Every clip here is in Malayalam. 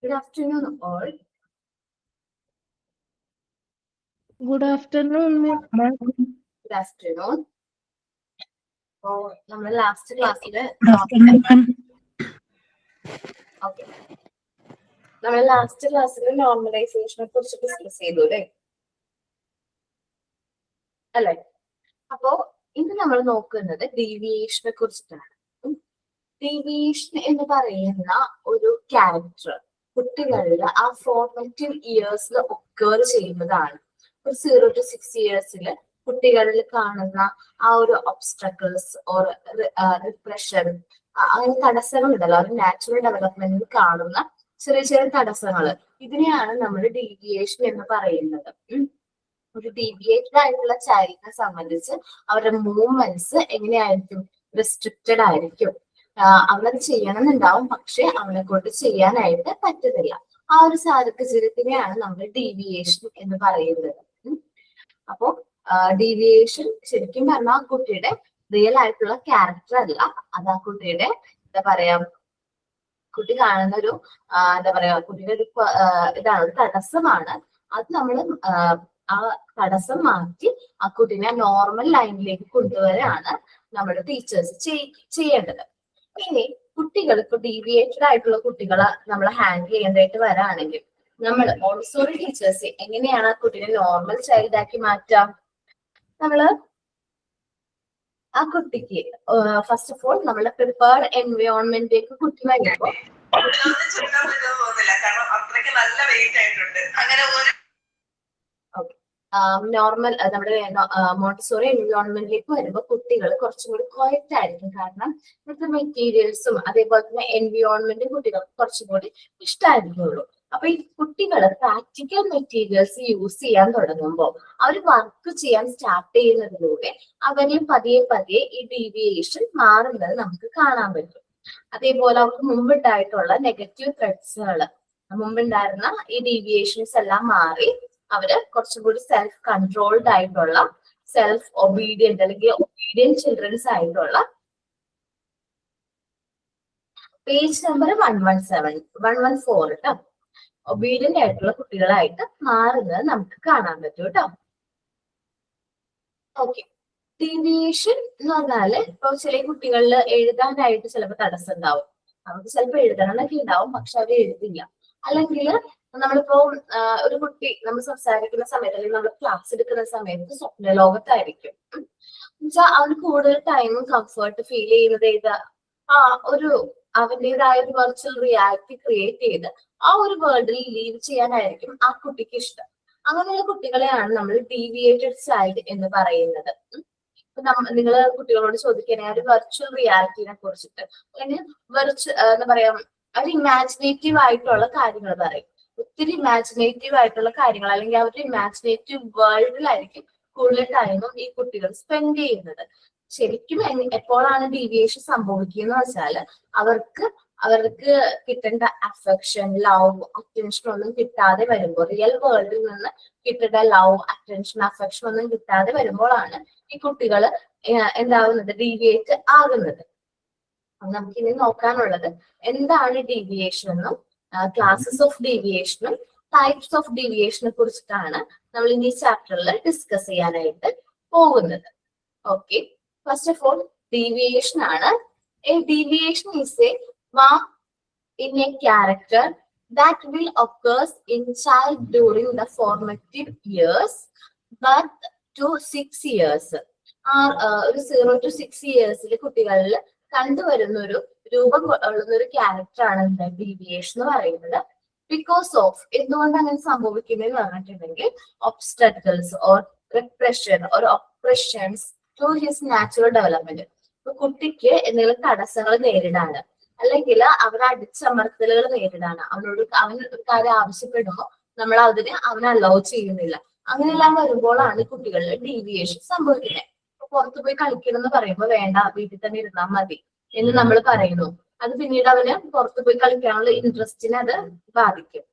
Good afternoon, all. Good afternoon, ma'am. Good afternoon. അപ്പോൾ നമ്മൾ ലാസ്റ്റ് ക്ലാസ്സിൽ Good afternoon, ma'am. ഓക്കെ നമ്മൾ ലാസ്റ്റ് ക്ലാസ്സിൽ നോർമലൈസേഷനെ കുറിച്ച് ഡിസ്കസ് ചെയ്തു അല്ലേ? അപ്പോ ഇന്ന് നമ്മൾ നോക്കുന്നത് ഡീവിയേഷനെ കുറിച്ചിട്ടാണ്. ഡീവിയേഷൻ എന്ന് പറയുന്ന ഒരു ക്യാരക്ടർ കുട്ടികളിൽ ആ ഫോർമേറ്റീവ് ഇയേഴ്സിൽ ഒക്കേർ ചെയ്യുന്നതാണ്. ഒരു 0 to 6 ഇയേഴ്സിൽ കുട്ടികളിൽ കാണുന്ന ആ ഒരു ഒബ്സ്റ്റക്കിൾസ് ഓർ റിപ്രഷൻ, അങ്ങനെ തടസ്സങ്ങൾ ഉണ്ടല്ലോ, ഒരു നാച്ചുറൽ ഡെവലപ്മെന്റിൽ കാണുന്ന ചെറിയ ചെറിയ തടസ്സങ്ങൾ, ഇതിനെയാണ് നമ്മൾ ഡീവിയേഷൻ എന്ന് പറയുന്നത്. ഒരു ഡീവിയേറ്റഡ് ആയിട്ടുള്ള ചൈൽഡിനെ സംബന്ധിച്ച് അവരുടെ മൂവ്മെന്റ്സ് എങ്ങനെയായിരിക്കും? റെസ്ട്രിക്റ്റഡ് ആയിരിക്കും. അവനത് ചെയ്യണമെന്നുണ്ടാവും, പക്ഷെ അവനെ കൊണ്ട് ചെയ്യാനായിട്ട് പറ്റുന്നില്ല. ആ ഒരു സാഹചര്യത്തിനെയാണ് നമ്മൾ ഡീവിയേഷൻ എന്ന് പറയുന്നത്. അപ്പോ ഡീവിയേഷൻ ശരിക്കും പറഞ്ഞാൽ ആ കുട്ടിയുടെ റിയൽ ആയിട്ടുള്ള ക്യാരക്ടർ അല്ല, അത് ആ കുട്ടിയുടെ എന്താ പറയാ, കുട്ടി കാണുന്ന ഒരു എന്താ പറയാ, കുട്ടിയുടെ ഒരു ഇതാണ്, ഒരു തടസ്സമാണ്. അത് നമ്മൾ ആ തടസ്സം മാറ്റി ആ കുട്ടീനെ നോർമൽ ലൈനിലേക്ക് കൊണ്ടുവരാണ് നമ്മുടെ ടീച്ചേഴ്സ് ചെയ്യേണ്ടത്. ഇനി കുട്ടികൾ ഇപ്പൊ ഡീവിയേറ്റഡ് ആയിട്ടുള്ള കുട്ടികളെ നമ്മൾ ഹാൻഡിൽ ചെയ്യേണ്ടതായിട്ട് വരാണെങ്കിൽ നമ്മൾ മോണ്ടിസോറി ടീച്ചേഴ്സ് എങ്ങനെയാണ് ആ കുട്ടീനെ നോർമൽ ചൈൽഡ് ആക്കി മാറ്റാം? നമ്മള് ആ കുട്ടിക്ക് ഫസ്റ്റ് ഓഫ് ഓൾ നമ്മളെ പ്രിപ്പയർഡ് എൻവയോൺമെന്റിലേക്ക് കുട്ടി വരുമ്പോ നോർമൽ നമ്മുടെ മോണ്ടിസോറി എൻവയോൺമെന്റിലേക്ക് വരുമ്പോൾ കുട്ടികൾ കുറച്ചും കൂടി ക്വയറ്റ് ആയിരിക്കും. കാരണം ഇവിടുത്തെ മെറ്റീരിയൽസും അതേപോലെ തന്നെ എൻവയോൺമെന്റും കുട്ടികൾക്ക് കുറച്ചും കൂടി ഇഷ്ടമായിരിക്കുള്ളൂ. അപ്പൊ ഈ കുട്ടികൾ പ്രാക്ടിക്കൽ മെറ്റീരിയൽസ് യൂസ് ചെയ്യാൻ തുടങ്ങുമ്പോൾ അവർ വർക്ക് ചെയ്യാൻ സ്റ്റാർട്ട് ചെയ്യുന്നതിലൂടെ അവരിൽ പതിയെ പതിയെ ഈ ഡീവിയേഷൻ മാറുന്നത് നമുക്ക് കാണാൻ പറ്റും. അതേപോലെ അവർക്ക് മുമ്പുണ്ടായിട്ടുള്ള നെഗറ്റീവ് ത്രെഡ്സുകൾ, മുമ്പുണ്ടായിരുന്ന ഈ ഡീവിയേഷൻസ് എല്ലാം മാറി അവര് കുറച്ചും കൂടി സെൽഫ് കൺട്രോൾഡ് ആയിട്ടുള്ള, സെൽഫ് ഒബീഡിയന്റ് അല്ലെങ്കിൽ ഒബീഡിയന്റ് ചിൽഡ്രൻസ് ആയിട്ടുള്ള പേജ് നമ്പർ 114 കേട്ടോ, ഒബീഡിയന്റ് ആയിട്ടുള്ള കുട്ടികളായിട്ട് മാറുന്നത് നമുക്ക് കാണാൻ പറ്റും കേട്ടോ. ഓക്കെ, ഡീവിയേഷൻ എന്ന് പറഞ്ഞാല് ഇപ്പൊ ചില കുട്ടികളിൽ എഴുതാനായിട്ട് ചിലപ്പോൾ തടസ്സം ഉണ്ടാവും. അവർക്ക് ചിലപ്പോൾ എഴുതണമെന്നൊക്കെ ഉണ്ടാവും, പക്ഷെ അവർ എഴുതില്ല. അല്ലെങ്കിൽ നമ്മളിപ്പോ ഒരു കുട്ടി നമ്മൾ സംസാരിക്കുന്ന സമയത്ത് അല്ലെങ്കിൽ നമ്മൾ ക്ലാസ് എടുക്കുന്ന സമയത്ത് സ്വപ്ന ലോകത്തായിരിക്കും. എന്നുവെച്ചാൽ അവന് കൂടുതൽ ടൈമും കംഫർട്ട് ഫീൽ ചെയ്യുന്നത് ഒരു അവന്റേതായ ഒരു വെർച്വൽ റിയാലിറ്റി ക്രിയേറ്റ് ചെയ്ത് ആ ഒരു വേൾഡിൽ ലീവ് ചെയ്യാനായിരിക്കും ആ കുട്ടിക്ക് ഇഷ്ടം. അങ്ങനെയുള്ള കുട്ടികളെയാണ് നമ്മൾ ഡീവിയേറ്റഡ് ചൈൽഡ് എന്ന് പറയുന്നത്. നിങ്ങൾ കുട്ടികളോട് ചോദിക്കുകയാണെങ്കിൽ ഒരു വെർച്വൽ റിയാലിറ്റിനെ കുറിച്ചിട്ട് അല്ലെങ്കിൽ എന്താ പറയാ, ഒരു ഇമാജിനേറ്റീവ് ആയിട്ടുള്ള കാര്യങ്ങൾ പറയും. ഒത്തിരി ഇമാജിനേറ്റീവ് ആയിട്ടുള്ള കാര്യങ്ങൾ അല്ലെങ്കിൽ അവരുടെ ഇമാജിനേറ്റീവ് വേൾഡിലായിരിക്കും കൂടുതൽ ടൈമും ഈ കുട്ടികൾ സ്പെൻഡ് ചെയ്യുന്നത്. ശരിക്കും എപ്പോഴാണ് ഡീവിയേഷൻ സംഭവിക്കുന്നത് വെച്ചാല് അവർക്ക് കിട്ടേണ്ട അഫെക്ഷൻ, ലവ്, അറ്റൻഷൻ ഒന്നും കിട്ടാതെ വരുമ്പോൾ, റിയൽ വേൾഡിൽ നിന്ന് കിട്ടേണ്ട ലവ്, അറ്റൻഷൻ, അഫെക്ഷൻ ഒന്നും കിട്ടാതെ വരുമ്പോഴാണ് ഈ കുട്ടികൾ എന്താവുന്നത്, ഡീവിയേറ്റ് ആകുന്നത്. നമുക്ക് ഇനി നോക്കാനുള്ളത് എന്താണ് ഡീവിയേഷൻ എന്നും ക്ലാസസ് ഓഫ് ഡീവിയേഷനും ടൈപ്സ് ഓഫ് ഡീവിയേഷനെ കുറിച്ചിട്ടാണ് നമ്മൾ ഇനി ചാപ്റ്ററിൽ ഡിസ്കസ് ചെയ്യാനായിട്ട് പോകുന്നത്. Okay, first of all deviation ആണ്. A deviation is a mark in a character that will occurs in child during the formative years, birth to 6 years. ഒരു 0 to 6 ഇയേഴ്സിൽ കുട്ടികളിൽ കണ്ടുവരുന്ന ഒരു രൂപം ഉള്ളുന്ന ഒരു ക്യാരക്ടർ ആണ് എന്താ ഡീവിയേഷൻ എന്ന് പറയുന്നത്. ബിക്കോസ് ഓഫ് എന്തുകൊണ്ട് അങ്ങനെ സംഭവിക്കുന്നതെന്ന് പറഞ്ഞിട്ടുണ്ടെങ്കിൽ obstacles or repression or oppressions to his natural development. ഇപ്പൊ കുട്ടിക്ക് എന്തെങ്കിലും തടസ്സങ്ങൾ നേരിടാണ്, അല്ലെങ്കിൽ അവൻ അടിച്ചമർത്തലുകൾ നേരിടാണ്, അവൻ ഒരു കാര്യം ആവശ്യപ്പെടുമ്പോൾ നമ്മൾ അവനെ അലോ ചെയ്യുന്നില്ല. അങ്ങനെയെല്ലാം വരുമ്പോഴാണ് കുട്ടികളിൽ ഡീവിയേഷൻ സംഭവിക്കുന്നത്. പുറത്തു പോയി കളിക്കണം എന്ന് പറയുമ്പോൾ വേണ്ട, വീട്ടിൽ തന്നെ ഇരുന്നാൽ മതി എന്ന് നമ്മൾ പറയുന്നു. അത് പിന്നീട് അവന് പുറത്തു പോയി കളിക്കാനുള്ള ഇൻട്രസ്റ്റിനെ അത് ബാധിക്കും.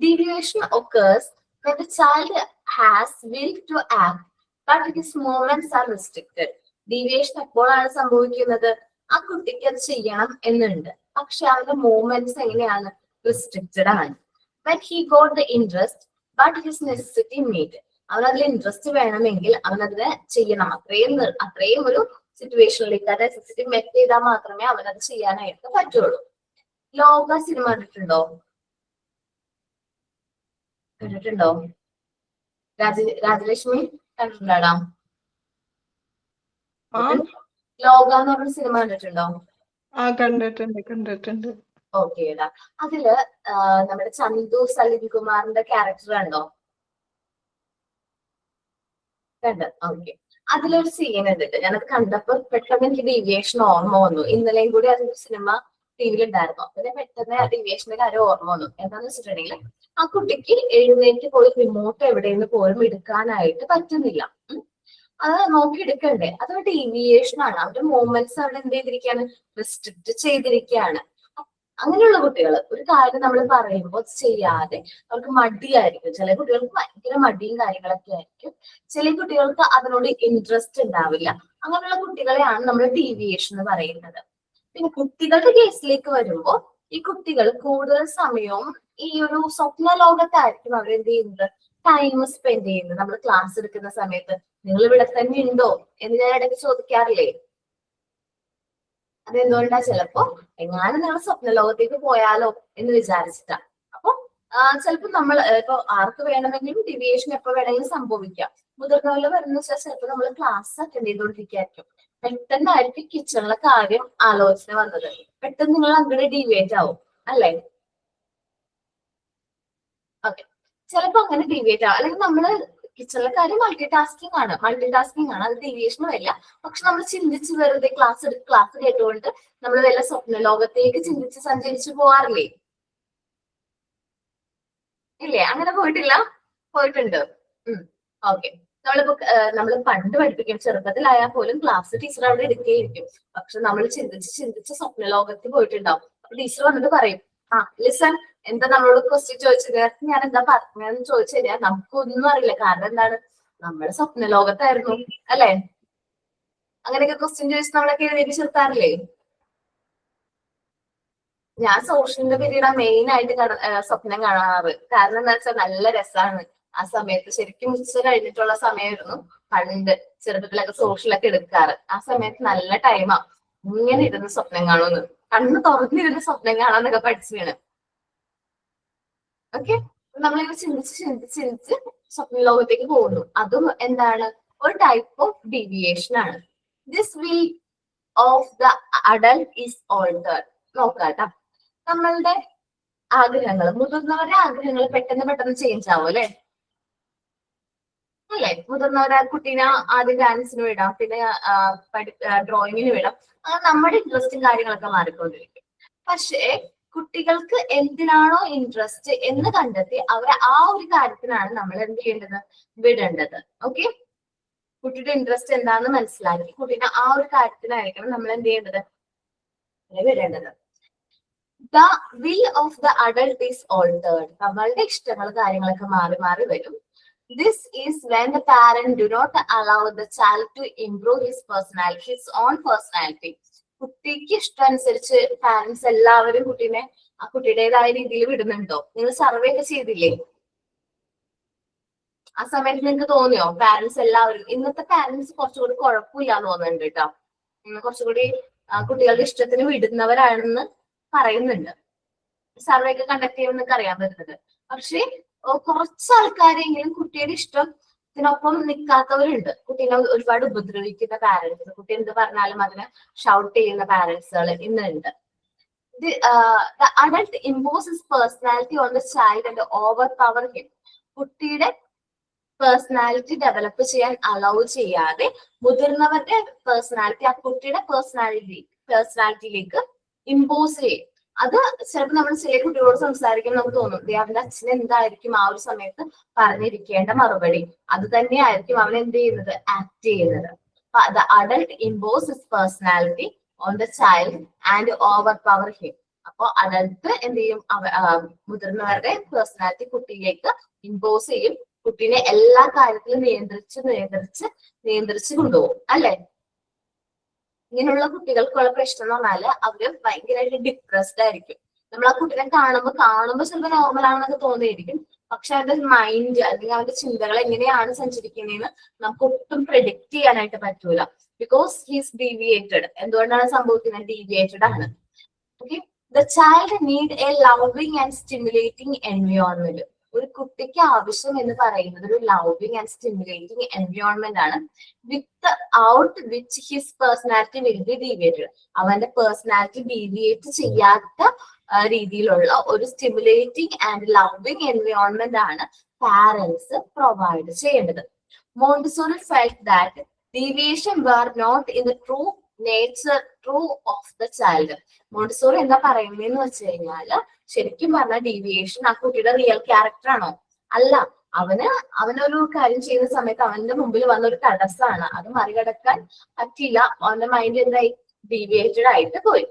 Deviation occurs when the child has will to act, but his movements are restricted. Deviation എപ്പോഴാണ് സംഭവിക്കുന്നത്? ആ കുട്ടിക്ക് അത് ചെയ്യണം എന്നുണ്ട്, പക്ഷെ അവന്റെ മൂവ്മെന്റ്സ് എങ്ങനെയാണ്? റിസ്ട്രിക്റ്റഡ് ആണ്. When he got the interest, but his necessity meet. അവനതിൽ ഇൻട്രസ്റ്റ് വേണമെങ്കിൽ അവനതിനെ ചെയ്യണം. അത്രയും ഒരു സിറ്റുവേഷനിലേക്ക് ആ നെസസിറ്റി മെറ്റ് ചെയ്താൽ മാത്രമേ അവനത് ചെയ്യാനായിട്ട് പറ്റുള്ളൂ. ലോക സിനിമ കണ്ടിട്ടുണ്ടോ? രാജലക്ഷ്മി കണ്ടിട്ടുണ്ടാടാ? ലോക എന്ന് പറഞ്ഞ സിനിമ കണ്ടിട്ടുണ്ടോ? കണ്ടിട്ടുണ്ട്. ഓക്കേടാ. അതില് നമ്മുടെ ചന്തു സലിം കുമാറിന്റെ ക്യാരക്ടർ കണ്ടോ? ഓക്കെ. അതിലൊരു സീൻ ഉണ്ട്. ഞാനത് കണ്ടപ്പോ പെട്ടെന്ന് എനിക്ക് ഡീവിയേഷൻ ഓർമ്മ വന്നു. ഇന്നലെയും കൂടി അതൊരു സിനിമ ടിവിയിൽ ഉണ്ടായിരുന്നു. പിന്നെ പെട്ടെന്ന് ആ ഡീവിയേഷന്റെ കാര്യം ഓർമ്മ വന്നു. എന്താന്ന് വെച്ചിട്ടുണ്ടെങ്കിൽ ആ കുട്ടിക്ക് എഴുന്നേറ്റ് പോയി റിമോട്ട് എവിടെയെന്ന് പോലും എടുക്കാനായിട്ട് പറ്റുന്നില്ല. അത് നോക്കി എടുക്കണ്ടേ? അതൊരു ഡീവിയേഷൻ ആണ്. അവരുടെ മൂവ്മെന്റ്സ് അവിടെ എന്ത് ചെയ്തിരിക്കുകയാണ്? റെസ്ട്രിക്ട് ചെയ്തിരിക്കുകയാണ്. അങ്ങനെയുള്ള കുട്ടികൾ ഒരു കാര്യം നമ്മൾ പറയുമ്പോൾ ചെയ്യാതെ അവർക്ക് മടിയായിരിക്കും. ചില കുട്ടികൾക്ക് ഭയങ്കര മടിയും കാര്യങ്ങളൊക്കെ ആയിരിക്കും. ചില കുട്ടികൾക്ക് അതിനോട് ഇൻട്രസ്റ്റ് ഉണ്ടാവില്ല. അങ്ങനെയുള്ള കുട്ടികളെയാണ് നമ്മൾ ഡീവിയേഷൻ എന്ന് പറയുന്നത്. പിന്നെ കുട്ടികളുടെ കേസിലേക്ക് വരുമ്പോൾ ഈ കുട്ടികൾ കൂടുതൽ സമയവും ഈ ഒരു സ്വപ്ന ലോകത്തായിരിക്കും അവരെന്ത് ചെയ്യുന്നത്? ടൈം സ്പെൻഡ് ചെയ്യുന്നത്. നമ്മൾ ക്ലാസ് എടുക്കുന്ന സമയത്ത് നിങ്ങൾ ഇവിടെ തന്നെ ഉണ്ടോ എന്ന് ഞാൻ ഇടയ്ക്ക് ചോദിക്കാറില്ലേ? അതെന്തുകൊണ്ടാ? ചിലപ്പോ എങ്ങാനും നിങ്ങൾ സ്വപ്ന ലോകത്തേക്ക് പോയാലോ എന്ന് വിചാരിച്ചിട്ടാ. അപ്പൊ ചിലപ്പോ നമ്മൾ ഇപ്പൊ ആർക്ക് വേണമെങ്കിലും ഡീവിയേഷൻ എപ്പോ വേണമെങ്കിലും സംഭവിക്കാം. മുതിർന്നവരിൽ വരുന്ന വെച്ചാൽ ചിലപ്പോൾ നമ്മൾ ക്ലാസ് അറ്റൻഡ് ചെയ്തുകൊണ്ടിരിക്കുകയായിരിക്കും. പെട്ടെന്നായിരിക്കും കിച്ചണിലെ കാര്യം ആലോചന വന്നത്. പെട്ടെന്ന് നിങ്ങൾ അങ്ങോട്ട് ഡീവിയേറ്റ് ആവും അല്ലേ? ഓക്കെ. ചിലപ്പോ അങ്ങനെ ഡീവിയേറ്റ് ആവും. അല്ലെങ്കിൽ നമ്മള് കിച്ചണിലെ കാര്യം മൾട്ടി ടാസ്കിങ് ആണ്. അത് ഡീവിയേഷനും അല്ല. പക്ഷെ നമ്മൾ ചിന്തിച്ച് വെറുതെ ക്ലാസ് കേട്ടുകൊണ്ട് നമ്മൾ വല്ല സ്വപ്ന ലോകത്തേക്ക് ചിന്തിച്ച് സഞ്ചരിച്ചു പോവാറില്ലേ? ഇല്ലേ? അങ്ങനെ പോയിട്ടില്ല? പോയിട്ടുണ്ട്. ഓക്കെ. നമ്മൾ പണ്ട് പഠിപ്പിക്കും, ചെറുപ്പത്തിലായാൽ പോലും ക്ലാസ് ടീച്ചർ അവിടെ എടുക്കുകയായിരിക്കും. പക്ഷെ നമ്മൾ ചിന്തിച്ച് സ്വപ്ന ലോകത്തിൽ പോയിട്ടുണ്ടാവും. അപ്പൊ ടീച്ചർ വന്നിട്ട് പറയും, ലിസൺ, എന്താ നമ്മളോട് ക്വസ്റ്റ്യൻ ചോദിച്ചത്? ഞാൻ എന്താ പറഞ്ഞതെന്ന് ചോദിച്ചു കഴിഞ്ഞാൽ നമുക്കൊന്നും അറിയില്ല. കാരണം എന്താണ്? നമ്മുടെ സ്വപ്ന ലോകത്തായിരുന്നു അല്ലെ? അങ്ങനെയൊക്കെ ക്വസ്റ്റ്യൻ ചോദിച്ച് നമ്മളൊക്കെ എഴുതി ചേർത്താറില്ലേ? ഞാൻ സോഷ്യലിന്റെ പീരീഡ് മെയിൻ ആയിട്ട് സ്വപ്നം കാണാറ്. കാരണം എന്താ വെച്ചാൽ നല്ല രസമാണ് ആ സമയത്ത്. ശരിക്കും ഉച്ച കഴിഞ്ഞിട്ടുള്ള സമയമായിരുന്നു പണ്ട് ചെറുപ്പത്തിലൊക്കെ സോഷ്യലൊക്കെ എടുക്കാറ്. ആ സമയത്ത് നല്ല ടൈമാ. ഇങ്ങനെ ഇരുന്ന് സ്വപ്നം കാണുമെന്ന്, കണ്ണ് തുറന്നിരുന്ന് സ്വപ്നം കാണാന്നൊക്കെ പഠിച്ചു വീണ്. ഓക്കെ. നമ്മളിങ്ങനെ ചിന്തിച്ച് സ്വപ്ന ലോകത്തേക്ക് പോകുന്നു. അതും എന്താണ്? ഒരു ടൈപ്പ് ഓഫ് ഡീവിയേഷൻ ആണ്. This will of the adult is altered. നോക്കാട്ടോ, നമ്മളുടെ ആഗ്രഹങ്ങൾ, മുതിർന്നവരുടെ ആഗ്രഹങ്ങൾ പെട്ടെന്ന് ചേഞ്ച് ആവും അല്ലെ? മുതിർന്നവരെ കുട്ടീനെ ആദ്യം ഡാൻസിന് വിടാം, പിന്നെ ഡ്രോയിങ്ങിന് വിടാം. അങ്ങനെ നമ്മുടെ ഇൻട്രസ്റ്റും കാര്യങ്ങളൊക്കെ മാറിക്കൊണ്ടിരിക്കും. പക്ഷേ കുട്ടികൾക്ക് എന്തിനാണോ ഇൻട്രസ്റ്റ് എന്ന് കണ്ടെത്തി അവരെ ആ ഒരു കാര്യത്തിനാണ് നമ്മൾ എന്ത് ചെയ്യേണ്ടത്? വിടേണ്ടത്. ഓക്കെ. കുട്ടിയുടെ ഇൻട്രസ്റ്റ് എന്താണെന്ന് മനസ്സിലാക്കി കുട്ടീനെ ആ ഒരു കാര്യത്തിനായിരിക്കണം നമ്മൾ എന്ത് ചെയ്യേണ്ടത്? വിടേണ്ടത്. The will of the adult is altered. നമ്മളുടെ ഇഷ്ടങ്ങൾ കാര്യങ്ങളൊക്കെ മാറി വരും. This is when the parent do not allow the child to improve his own personality. കുട്ടിക്ക് ഇഷ്ടമനുസരിച്ച് പാരന്റ്സ് എല്ലാവരും കുട്ടീനെ ആ കുട്ടിയുടേതായ രീതിയിൽ വിടുന്നുണ്ടോ? നിങ്ങൾ സർവേ ഒക്കെ ചെയ്തില്ലേ? ആ സമയത്ത് നിങ്ങൾക്ക് തോന്നിയോ പാരന്റ്സ് എല്ലാവരും? ഇന്നത്തെ പാരന്റ്സ് കുറച്ചുകൂടി കുഴപ്പമില്ലാന്ന് തോന്നുന്നുണ്ട് കേട്ടോ. കുറച്ചുകൂടി കുട്ടികളുടെ ഇഷ്ടത്തിന് വിടുന്നവരാണെന്ന് പറയുന്നുണ്ട്. സർവേ ഒക്കെ കണ്ടക്ട് ചെയ്യുമെന്നൊക്കെ അറിയാൻ പറ്റുന്നത്. പക്ഷെ കുറച്ച് ആൾക്കാരെങ്കിലും കുട്ടിയുടെ ഇഷ്ടത്തിനൊപ്പം നിൽക്കാത്തവരുണ്ട്. കുട്ടീനെ ഒരുപാട് ഉപദ്രവിക്കുന്ന പാരന്റ്സ്, കുട്ടി എന്ത് പറഞ്ഞാലും അതിനെ ഷൗട്ട് ചെയ്യുന്ന പാരന്റ്സുകൾ ഇന്നുണ്ട്. The adult imposes personality on the child and overpower him. കുട്ടിയുടെ പേഴ്സണാലിറ്റി ഡെവലപ്പ് ചെയ്യാൻ അലൗ ചെയ്യാതെ മുതിർന്നവരുടെ പേഴ്സണാലിറ്റി ആ കുട്ടിയുടെ പേഴ്സണാലിറ്റിയിലേക്ക് ഇമ്പോസ് ചെയ്യും. അത് ചിലപ്പോൾ നമ്മൾ ചില കുട്ടികളോട് സംസാരിക്കുമ്പോൾ നമുക്ക് തോന്നും അവന്റെ അച്ഛൻ എന്തായിരിക്കും ആ ഒരു സമയത്ത് പറഞ്ഞിരിക്കേണ്ട മറുപടി, അത് തന്നെയായിരിക്കും അവൻ എന്ത് ചെയ്യുന്നത്? ആക്ട് ചെയ്യുന്നത്. The adult imposes his personality on the child and overpower him. അപ്പൊ അഡൽട്ട് എന്ത് ചെയ്യും? മുതിർന്നവരുടെ പേഴ്സണാലിറ്റി കുട്ടിയിലേക്ക് ഇമ്പോസ് ചെയ്യും. കുട്ടീനെ എല്ലാ കാര്യത്തിലും നിയന്ത്രിച്ച് കൊണ്ടുപോകും അല്ലെ? ഇങ്ങനെയുള്ള കുട്ടികൾക്കുള്ള പ്രശ്നം എന്ന് പറഞ്ഞാല് അവര് ഭയങ്കരമായിട്ട് ഡിപ്രസ്ഡ് ആയിരിക്കും. നമ്മൾ ആ കുട്ടിനെ കാണുമ്പോൾ ചിലപ്പോൾ നോർമൽ ആണെന്നൊക്കെ തോന്നിയിരിക്കും. പക്ഷെ അവന്റെ മൈൻഡ് അല്ലെങ്കിൽ അവന്റെ ചിന്തകൾ എങ്ങനെയാണ് സഞ്ചരിക്കുന്നതെന്ന് നമുക്ക് ഒട്ടും പ്രെഡിക്റ്റ് ചെയ്യാനായിട്ട് പറ്റൂല. Because he's deviated. എന്തുകൊണ്ടാണ് സംഭവിക്കുന്നത്? ഡീവിയേറ്റഡ് ആണ്. Okay, the child need A loving and stimulating environment. ഒരു കുട്ടിക്ക് ആവശ്യം എന്ന് പറയുന്നത് ഒരു ലവിങ് ആൻഡ് സ്റ്റിമുലേറ്റിംഗ് എൻവയോൺമെന്റ് ആണ്. With which his personality will be deviated. അവന്റെ പേഴ്സണാലിറ്റി ഡീവിയേറ്റ് ചെയ്യാത്ത രീതിയിലുള്ള ഒരു സ്റ്റിമുലേറ്റിംഗ് ആൻഡ് ലവിങ് എൻവയോൺമെന്റ് ആണ് പാരന്റ്സ് പ്രൊവൈഡ് ചെയ്യേണ്ടത്. Montessori felt that deviation were not in the true of the child. Montessori എന്താ പറയുന്നതെന്ന് വെച്ച് കഴിഞ്ഞാല് ശരിക്കും പറഞ്ഞാൽ ഡീവിയേഷൻ ആ കുട്ടിയുടെ റിയൽ ക്യാരക്ടർ ആണോ? അല്ല. അവനൊരു കാര്യം ചെയ്യുന്ന സമയത്ത് അവന്റെ മുമ്പിൽ വന്ന ഒരു തടസ്സമാണ്. അത് മറികടക്കാൻ പറ്റിയില്ല. അവന്റെ മൈൻഡ് എന്തായി? ഡീവിയേറ്റഡ് ആയിട്ട് പോയി.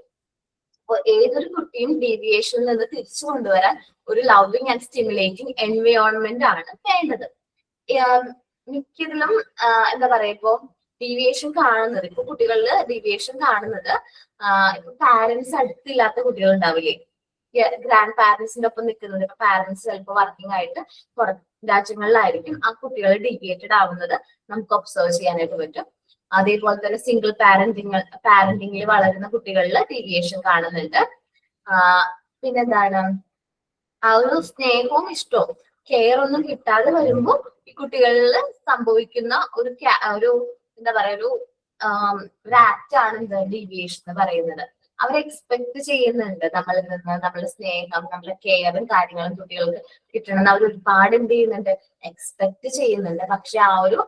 അപ്പോൾ ഏതൊരു കുട്ടിയും ഡീവിയേഷനിൽ നിന്ന് തിരിച്ചു കൊണ്ടുവരാൻ ഒരു ലവിങ് ആൻഡ് സ്റ്റിമുലേറ്റിംഗ് എൻവയോൺമെന്റ് ആണ് വേണ്ടത്. മിക്കതിലും എന്താ പറയാ, ഇപ്പോ ഡീവിയേഷൻ കാണുന്നത്, ഇപ്പൊ കുട്ടികളിൽ ഡീവിയേഷൻ കാണുന്നത് ഇപ്പൊ പാരന്റ്സ് അടുത്തില്ലാത്ത കുട്ടികൾ ഉണ്ടാവില്ലേ, ഗ്രാൻഡ് പാരന്റ്സിന്റെ ഒപ്പം നിൽക്കുന്നത്. ഇപ്പൊ പാരന്റ്സ് ചിലപ്പോൾ വർക്കിംഗ് ആയിട്ട് പുറം രാജ്യങ്ങളിലായിരിക്കും. ആ കുട്ടികൾ ഡീവിയേറ്റഡ് ആവുന്നത് നമുക്ക് ഒബ്സർവ് ചെയ്യാനായിട്ട് പറ്റും. അതേപോലെ തന്നെ സിംഗിൾ പാരന്റിങ്ങിൽ വളരുന്ന കുട്ടികളിൽ ഡീവിയേഷൻ കാണുന്നുണ്ട്. പിന്നെന്താണ്, ആ ഒരു സ്നേഹവും ഇഷ്ടവും കെയർ ഒന്നും കിട്ടാതെ വരുമ്പോൾ ഈ കുട്ടികളിൽ സംഭവിക്കുന്ന ഒരു എന്താ പറയാ, ഒരു ആക്ട് ആണ് എന്താ ഡീവിയേഷൻ എന്ന് പറയുന്നത്. അവർ എക്സ്പെക്ട് ചെയ്യുന്നുണ്ട് നമ്മളിൽ നിന്ന് നമ്മളുടെ സ്നേഹം, നമ്മളുടെ കെയറും കാര്യങ്ങളും കുട്ടികൾക്ക് കിട്ടണമെന്ന് അവർ ഒരുപാട് എന്ത് ചെയ്യുന്നുണ്ട്, എക്സ്പെക്ട് ചെയ്യുന്നുണ്ട്. പക്ഷെ ആ ഒരു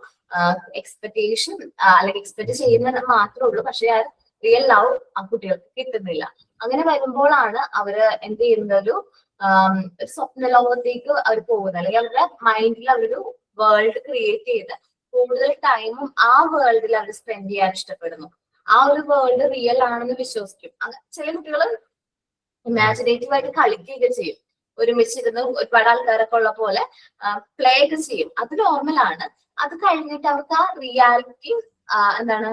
എക്സ്പെക്ടേഷൻ അല്ലെങ്കിൽ എക്സ്പെക്ട് ചെയ്യുന്നത് മാത്രമേ ഉള്ളൂ. പക്ഷെ ആ റിയൽ ലവ് ആ കുട്ടികൾക്ക് കിട്ടുന്നില്ല. അങ്ങനെ വരുമ്പോഴാണ് അവര് എന്ത് ചെയ്യുന്നത്, ഒരു സ്വപ്ന ലോകത്തേക്ക് അവർ പോകുന്നത്. അല്ലെങ്കിൽ അവരുടെ മൈൻഡിൽ അവരൊരു വേൾഡ് ക്രിയേറ്റ് ചെയ്ത് കൂടുതൽ ടൈമും ആ വേൾഡിൽ അവർ സ്പെൻഡ് ചെയ്യാൻ ഇഷ്ടപ്പെടുന്നു. ആ ഒരു വേൾഡ് റിയൽ ആണെന്ന് വിശ്വസിക്കും. ചില കുട്ടികൾ ഇമാജിനേറ്റീവ് ആയിട്ട് കളിക്കുകയൊക്കെ ചെയ്യും. ഒരുമിച്ചിരുന്ന് ഒരുപാട് ആൾക്കാരൊക്കെ ഉള്ള പോലെ പ്ലേ ഒക്കെ ചെയ്യും. അത് നോർമലാണ്. അത് കഴിഞ്ഞിട്ട് അവർക്ക് ആ റിയാലിറ്റി എന്താണ്,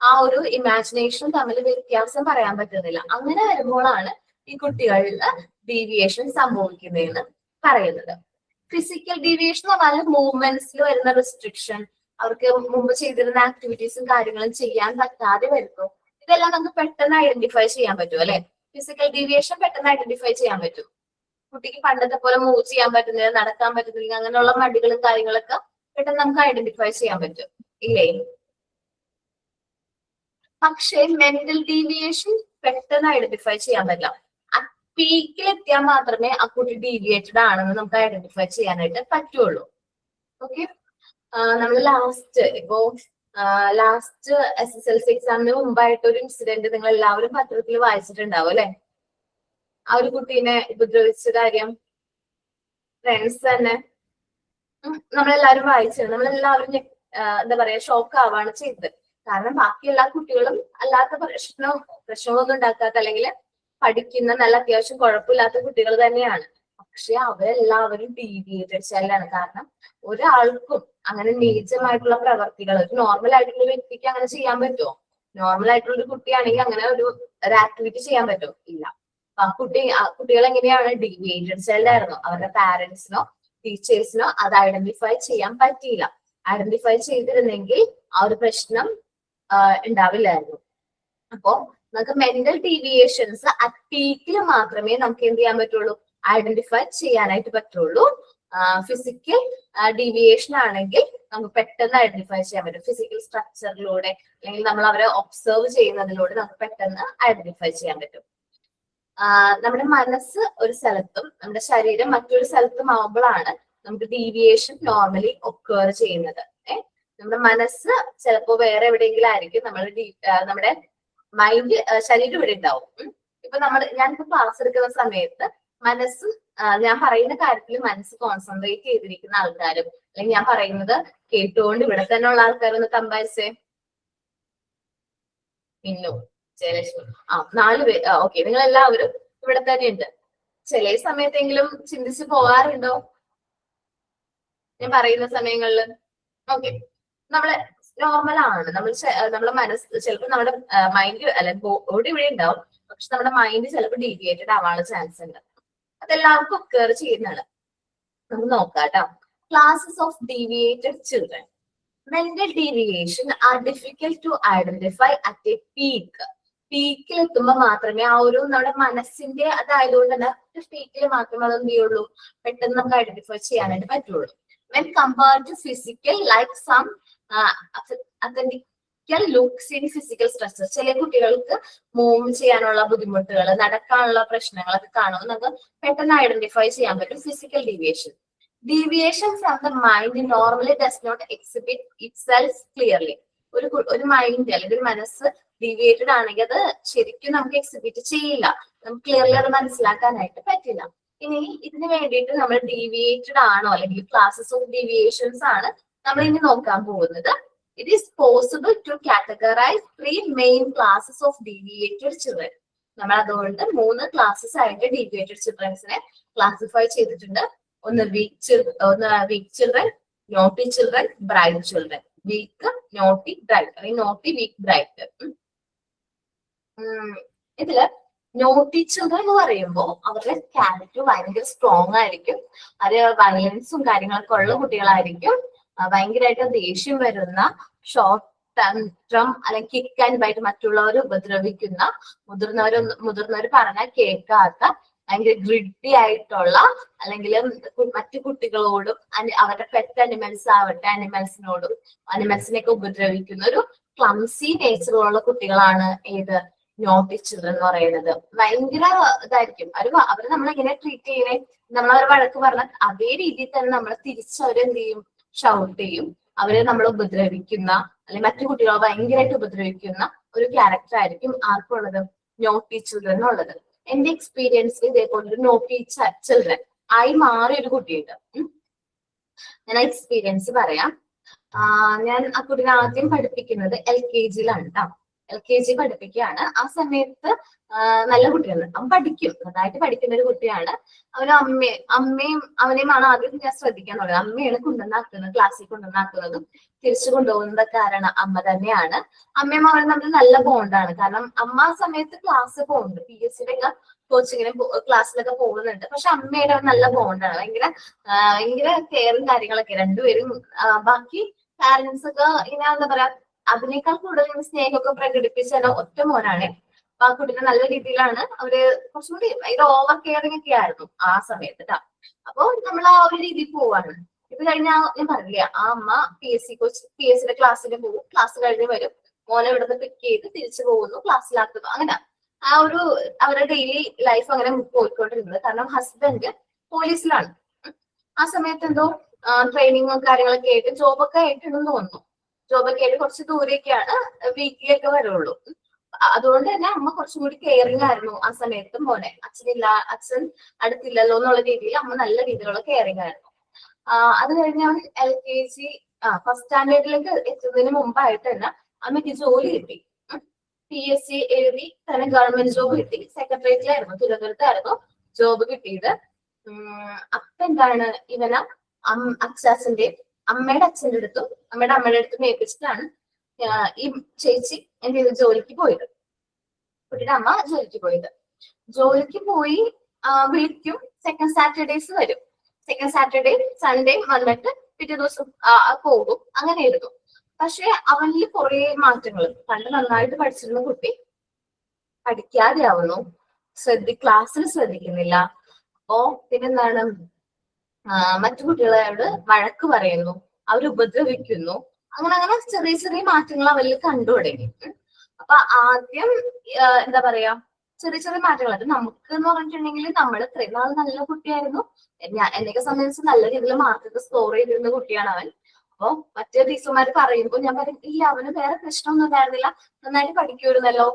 ആ ഒരു ഇമാജിനേഷനും തമ്മിൽ വ്യത്യാസം പറയാൻ പറ്റുന്നില്ല. അങ്ങനെ വരുമ്പോഴാണ് ഈ കുട്ടികളിൽ ഡീവിയേഷൻ സംഭവിക്കുന്നതെന്ന് പറയുന്നത്. ഫിസിക്കൽ ഡീവിയേഷൻ എന്ന് പറഞ്ഞാൽ മൂവ്മെന്റ്സിൽ വരുന്ന റെസ്ട്രിക്ഷൻ, അവർക്ക് മുമ്പ് ചെയ്തിരുന്ന ആക്ടിവിറ്റീസും കാര്യങ്ങളും ചെയ്യാൻ പറ്റാതെ വരുന്നു. ഇതെല്ലാം നമുക്ക് പെട്ടെന്ന് ഐഡന്റിഫൈ ചെയ്യാൻ പറ്റും അല്ലെ? ഫിസിക്കൽ ഡീവിയേഷൻ പെട്ടെന്ന് ഐഡന്റിഫൈ ചെയ്യാൻ പറ്റും. കുട്ടിക്ക് പണ്ടത്തെ പോലെ മൂവ് ചെയ്യാൻ പറ്റുന്നില്ല, നടക്കാൻ പറ്റുന്നില്ല, അങ്ങനെയുള്ള മടികളും കാര്യങ്ങളൊക്കെ പെട്ടെന്ന് നമുക്ക് ഐഡന്റിഫൈ ചെയ്യാൻ പറ്റും, ഇല്ലേ? പക്ഷേ മെന്റൽ ഡീവിയേഷൻ പെട്ടെന്ന് ഐഡന്റിഫൈ ചെയ്യാൻ പറ്റില്ല. പീക്കിൽ എത്തിയാൽ മാത്രമേ ആ കുട്ടി ഡീവിയേറ്റഡ് ആണെന്ന് നമുക്ക് ഐഡന്റിഫൈ ചെയ്യാനായിട്ട് പറ്റുള്ളൂ. ഓക്കെ, നമ്മൾ ലാസ്റ്റ് SSLC എക്സാമിന് മുമ്പായിട്ട് ഒരു ഇൻസിഡന്റ് നിങ്ങൾ എല്ലാവരും പത്രത്തിൽ വായിച്ചിട്ടുണ്ടാവും അല്ലെ? ആ ഒരു കുട്ടീനെ ഉപദ്രവിച്ച കാര്യം ഫ്രണ്ട്സ് തന്നെ നമ്മളെല്ലാവരും വായിച്ചത്. നമ്മളെല്ലാവരും എന്താ പറയാ, ഷോക്ക് ആവാണ് ചെയ്തത്. കാരണം ബാക്കി എല്ലാ കുട്ടികളും അല്ലാത്ത പ്രശ്നമൊന്നും ഉണ്ടാക്കാത്ത അല്ലെങ്കിൽ പഠിക്കുന്ന നല്ല അത്യാവശ്യം കുഴപ്പമില്ലാത്ത കുട്ടികൾ തന്നെയാണ്. പക്ഷെ അവരെല്ലാവരും ഡീവിയേറ്റഡ് ചൈൽഡാണ്. കാരണം ഒരാൾക്കും അങ്ങനെ നീചമായിട്ടുള്ള പ്രവർത്തികൾ ഒരു നോർമൽ ആയിട്ടുള്ള വ്യക്തിക്ക് അങ്ങനെ ചെയ്യാൻ പറ്റുമോ? നോർമൽ ആയിട്ടുള്ള ഒരു കുട്ടിയാണെങ്കിൽ അങ്ങനെ ഒരു ആക്ടിവിറ്റി ചെയ്യാൻ പറ്റുമോ? ഇല്ല. ആ കുട്ടികൾ എങ്ങനെയാണ്? ഡീവിയേറ്റഡ് ചൈൽഡ് ആയിരുന്നു. അവരുടെ പാരന്റ്സിനോ ടീച്ചേഴ്സിനോ അത് ഐഡന്റിഫൈ ചെയ്യാൻ പറ്റിയില്ല. ഐഡന്റിഫൈ ചെയ്തിരുന്നെങ്കിൽ ആ ഒരു പ്രശ്നം ഉണ്ടാവില്ലായിരുന്നു. അപ്പോ നമുക്ക് മെന്റൽ ഡീവിയേഷൻസ് അറ്റ് പീക്കിൽ മാത്രമേ നമുക്ക് എന്ത് ചെയ്യാൻ പറ്റുള്ളൂ? ഐഡന്റിഫൈ ചെയ്യാനായിട്ട് പറ്റുള്ളൂ. ഫിസിക്കൽ ഡീവിയേഷൻ ആണെങ്കിൽ നമുക്ക് പെട്ടെന്ന് ഐഡന്റിഫൈ ചെയ്യാൻ പറ്റും. ഫിസിക്കൽ സ്ട്രക്ചറിലൂടെ അല്ലെങ്കിൽ നമ്മൾ അവരെ ഒബ്സർവ് ചെയ്യുന്നതിലൂടെ നമുക്ക് പെട്ടെന്ന് ഐഡന്റിഫൈ ചെയ്യാൻ പറ്റും. നമ്മുടെ മനസ്സ് ഒരു സ്ഥലത്തും നമ്മുടെ ശരീരം മറ്റൊരു സ്ഥലത്തും ആവുമ്പോഴാണ് നമുക്ക് ഡീവിയേഷൻ നോർമലി ഒക്കേർ ചെയ്യുന്നത്. നമ്മുടെ മനസ്സ് ചിലപ്പോ വേറെ എവിടെയെങ്കിലും ആയിരിക്കും, നമ്മുടെ മൈൻഡ് ശരീരം ഇവിടെ ഉണ്ടാവും. ഇപ്പൊ ഞാനിപ്പോ ക്ലാസ് എടുക്കുന്ന സമയത്ത് മനസ്സ് ഞാൻ പറയുന്ന കാര്യത്തിൽ മനസ്സ് കോൺസെൻട്രേറ്റ് ചെയ്തിരിക്കുന്ന ആൾക്കാരും അല്ലെങ്കിൽ ഞാൻ പറയുന്നത് കേട്ടുകൊണ്ട് ഇവിടെ തന്നെ ഉള്ള ആൾക്കാരൊന്ന് കമ്പാരിസേ. മിന്നു, ജയലക്ഷ്മി, 4 പേര്. ഓക്കെ, നിങ്ങൾ എല്ലാവരും ഇവിടെ തന്നെ ഉണ്ട്. ചില സമയത്തെങ്കിലും ചിന്തിച്ച് പോകാറുണ്ടോ ഞാൻ പറയുന്ന സമയങ്ങളില്? ഓക്കെ, നമ്മളെ നോർമൽ ആണ്. നമ്മളെ മനസ്സ് ചിലപ്പോൾ നമ്മുടെ മൈൻഡ് അല്ല ബോഡി ഇവിടെ ഉണ്ടാവും, പക്ഷെ നമ്മുടെ മൈൻഡ് ചിലപ്പോൾ ഡീവിയേറ്റഡ് ആവാനുള്ള ചാൻസ് ഉണ്ട്. അതെല്ലാവർക്കും ഒക്കർ ചെയ്യുന്നതാണ്. നമുക്ക് നോക്കാം കേട്ടോ. Classes of deviated children. Mental deviation are difficult to identify at a peak. പീക്കിൽ എത്തുമ്പോൾ മാത്രമേ ആ ഒരു നമ്മുടെ മനസ്സിന്റെ അതായതുകൊണ്ട് തന്നെ പീക്കിൽ മാത്രമേ അതെന്ത് ചെയ്യുള്ളൂ, പെട്ടെന്ന് നമുക്ക് ഐഡന്റിഫൈ ചെയ്യാനായിട്ട് പറ്റുള്ളൂ. When compared to physical like some authentical looks in physical stresses. ചില കുട്ടികൾക്ക് മൂവ് ചെയ്യാനുള്ള ബുദ്ധിമുട്ടുകൾ, നടക്കാനുള്ള പ്രശ്നങ്ങളൊക്കെ കാണുമ്പോൾ നമുക്ക് പെട്ടെന്ന് ഐഡന്റിഫൈ ചെയ്യാൻ പറ്റും physical deviation. Deviation from the mind normally does not exhibit itself clearly. ഒരു മൈൻഡ് അല്ലെങ്കിൽ ഒരു മനസ്സ് ഡീവിയേറ്റഡ് ആണെങ്കിൽ അത് ശരിക്കും നമുക്ക് എക്സിബിറ്റ് ചെയ്യില്ല, നമുക്ക് ക്ലിയർലി അത് മനസ്സിലാക്കാനായിട്ട് പറ്റില്ല. ഇനി ഇതിന് വേണ്ടിയിട്ട് നമ്മൾ ഡീവിയേറ്റഡ് ആണോ അല്ലെങ്കിൽ ക്ലാസസ് ഓഫ് ഡീവിയേഷൻസ് ആണ് നമ്മൾ ഇനി നോക്കാൻ പോകുന്നത്. It is possible to categorise 3 main classes of deviated children. നമ്മൾ അതുകൊണ്ട് 3 ക്ലാസസ് ആയിട്ട് ഡീവിയേറ്റഡ് ചിൽഡ്രൻസിനെ ക്ലാസിഫൈ ചെയ്തിട്ടുണ്ട്. ഒന്ന് weak children, naughty children, bright children. Weak, naughty, bright, അല്ലെങ്കിൽ നോട്ടി, വീക്ക്, ബ്രൈറ്റ്. ഇതില് നോട്ടി ചിൽഡ്രൻ എന്ന് പറയുമ്പോൾ അവരുടെ ക്യാരക്ടർ ഭയങ്കര സ്ട്രോങ് ആയിരിക്കും. അവര് വയലൻസും കാര്യങ്ങളൊക്കെ ഉള്ള കുട്ടികളായിരിക്കും. ഭയങ്കരമായിട്ട് ദേഷ്യം വരുന്ന, ഷോർട്ട് ടെൻട്രം അല്ലെങ്കിൽ കിക്ക് ആൻഡ് ബൈറ്റ്, മറ്റുള്ളവരെ ഉപദ്രവിക്കുന്ന, മുതിർന്നവർ പറഞ്ഞാൽ കേൾക്കാത്ത, ഭയങ്കര ഗ്രിഡി ആയിട്ടുള്ള, അല്ലെങ്കിൽ മറ്റു കുട്ടികളോടും അവരുടെ പെറ്റ് അനിമൽസ് ആവട്ടെ അനിമൽസിനോടും അനിമൽസിനെയൊക്കെ ഉപദ്രവിക്കുന്ന ഒരു ക്ലംസി നേച്ചറുള്ള കുട്ടികളാണ് ഏത് നോട്ടി ചിൽഡ്രൻ എന്ന് പറയുന്നത്. ഭയങ്കര ഇതായിരിക്കും അവര് നമ്മളെങ്ങനെ ട്രീറ്റ് ചെയ്യണേ, നമ്മളവരെ വഴക്ക് പറഞ്ഞാൽ അതേ രീതിയിൽ തന്നെ നമ്മളെ തിരിച്ചവരെന്ത് ചെയ്യും, ഷൗട്ട് ചെയ്യും. അവരെ നമ്മൾ ഉപദ്രവിക്കുന്ന അല്ലെങ്കിൽ മറ്റു കുട്ടികളെ ഭയങ്കരമായിട്ട് ഉപദ്രവിക്കുന്ന ഒരു ക്യാരക്ടർ ആയിരിക്കും ആർക്കുള്ളത്, നോട്ടി ചിൽഡ്രൻ ഉള്ളത്. എന്റെ എക്സ്പീരിയൻസിൽ ഇതേപോലെ ഒരു നോട്ടി ചിൽഡ്രൻ ആയി മാറിയ ഒരു കുട്ടിയുണ്ട്. ഞാൻ ആ എക്സ്പീരിയൻസ് പറയാം. ഞാൻ ആ കുട്ടീനെ ആദ്യം പഠിപ്പിക്കുന്നത് LKG കേട്ടോ. LKG പഠിപ്പിക്കുകയാണ്. ആ സമയത്ത് നല്ല കുട്ടിയാണ്, അവൻ പഠിക്കും, നന്നായിട്ട് പഠിക്കുന്ന ഒരു കുട്ടിയാണ്. അവന് അമ്മയും അവനെയുമാണ് ആദ്യം ഞാൻ ശ്രദ്ധിക്കാൻ തുടങ്ങുന്നത്. അമ്മയാണ് കൊണ്ടുവന്നാക്കുന്നത്, ക്ലാസ്സിൽ കൊണ്ടുവന്നാക്കുന്നതും തിരിച്ചു കൊണ്ടുപോകുന്നത് കാരണം അമ്മ തന്നെയാണ്. അമ്മയും അവനും തമ്മിൽ നല്ല ബോണ്ടാണ്. കാരണം അമ്മ ആ സമയത്ത് ക്ലാസ് പോകുന്നുണ്ട്, PSCയുടെ ഒക്കെ കോച്ചിങ്ങിന് ക്ലാസ്സിലൊക്കെ പോകുന്നുണ്ട്. പക്ഷെ അമ്മയുടെ നല്ല ബോണ്ടാണ്, ഭയങ്കര കെയറും കാര്യങ്ങളൊക്കെ രണ്ടുപേരും. ബാക്കി പാരന്റ്സ് ഒക്കെ ഇങ്ങനെ എന്താ പറയാ, അതിനേക്കാൾ കൂടുതൽ സ്നേഹമൊക്കെ പ്രകടിപ്പിച്ച ഒറ്റ മോനാണ്. അപ്പൊ ആ കുട്ടീനെ നല്ല രീതിയിലാണ് അവര് കുറച്ചും കൂടി ഭയങ്കര ഓവർ കെയറിംഗ് ഒക്കെ ആയിരുന്നു ആ സമയത്ത് കേട്ടോ. അപ്പൊ നമ്മൾ ആ ഒരു രീതിയിൽ പോവാണ്. ഇത് കഴിഞ്ഞാൽ ഞാൻ പറഞ്ഞില്ല, ആ അമ്മ PSCയുടെ ക്ലാസ്സിന് പോകും, ക്ലാസ് കഴിഞ്ഞ് വരും, മോനെ ഇവിടുന്ന് പിക്ക് ചെയ്ത് തിരിച്ചു പോകുന്നു, ക്ലാസ്സിലാക്കുന്നു. അങ്ങനെ ആ ഒരു അവരുടെ ഡെയിലി ലൈഫ് അങ്ങനെ പോയിക്കൊണ്ടിരുന്നത്. കാരണം ഹസ്ബൻഡ് പോലീസിലാണ്. ആ സമയത്ത് എന്തോ ട്രെയിനിങ്ങും കാര്യങ്ങളൊക്കെ ആയിട്ട് ജോബൊക്കെ ആയിട്ടുണ്ടെന്ന് തോന്നുന്നു. ജോബൊക്കെ ആയിട്ട് കുറച്ച് ദൂരെയൊക്കെയാണ്, വീക്കിലൊക്കെ വരുള്ളൂ. അതുകൊണ്ട് തന്നെ അമ്മ കുറച്ചും കൂടി കെയറിങ് ആയിരുന്നു ആ സമയത്ത് മോനെ. അച്ഛൻ അടുത്തില്ലല്ലോ എന്നുള്ള രീതിയിൽ അമ്മ നല്ല രീതിയിലുള്ള കെയറിങ് ആയിരുന്നു. അത് കഴിഞ്ഞ് അവൻ LKG ഫസ്റ്റ് സ്റ്റാൻഡേർഡിലേക്ക് എത്തുന്നതിന് മുമ്പായിട്ട് തന്നെ അമ്മയ്ക്ക് ജോലി കിട്ടി. PSC എഴുതി തന്നെ ഗവൺമെന്റ് ജോബ് കിട്ടി. സെക്രട്ടേറിയറ്റിലായിരുന്നു, തിരുവനന്തപുരത്തായിരുന്നു ജോബ് കിട്ടിയത്. അപ്പൊ എന്താണ് ഇവന അമ്മയുടെ അച്ഛൻ്റെ അടുത്തും അമ്മയുടെ അടുത്തും ഏൽപ്പിച്ചിട്ടാണ് ഈ ചേച്ചി എന്ത് ചെയ്ത് ജോലിക്ക് പോയത്. കുട്ടിയുടെ അമ്മ ജോലിക്ക് പോയത്. ജോലിക്ക് പോയി വിളിക്കും, സെക്കൻഡ് സാറ്റർഡേസ് വരും. സെക്കൻഡ് സാറ്റർഡേ സൺഡേ വന്നിട്ട് പിറ്റേ ദിവസം പോകും. അങ്ങനെയായിരുന്നു. പക്ഷെ അവനിൽ കുറെ മാറ്റങ്ങൾ. പണ്ട് നന്നായിട്ട് പഠിച്ചിരുന്ന കുട്ടി പഠിക്കാതെ ആവുന്നു, ക്ലാസ്സിൽ ശ്രദ്ധിക്കുന്നില്ല. അപ്പോ പിന്നെന്താണ്, മറ്റു കുട്ടികളോട് വഴക്ക് പറയുന്നു, അവർ ഉപദ്രവിക്കുന്നു. അങ്ങനെ ചെറിയ ചെറിയ മാറ്റങ്ങൾ അവരിൽ കണ്ടു തുടങ്ങി. അപ്പൊ ആദ്യം എന്താ പറയാ, ചെറിയ ചെറിയ മാറ്റങ്ങൾ. അത് നമുക്ക് എന്ന് പറഞ്ഞിട്ടുണ്ടെങ്കിൽ നമ്മൾ ഇത്രയും നാൾ നല്ല കുട്ടിയായിരുന്നു. എന്നെയൊക്കെ സംബന്ധിച്ച് നല്ല രീതിയിൽ മാർക്കൊക്കെ സ്കോർ ചെയ്തിരുന്ന കുട്ടിയാണ് അവൻ. അപ്പൊ മറ്റേ ടീച്ചർമാർ പറയുമ്പോൾ ഞാൻ പറയും, ഇല്ല അവന് വേറെ പ്രശ്നമൊന്നും ഉണ്ടായിരുന്നില്ല, നന്നായിട്ട് പഠിക്കുമായിരുന്നല്ലോ,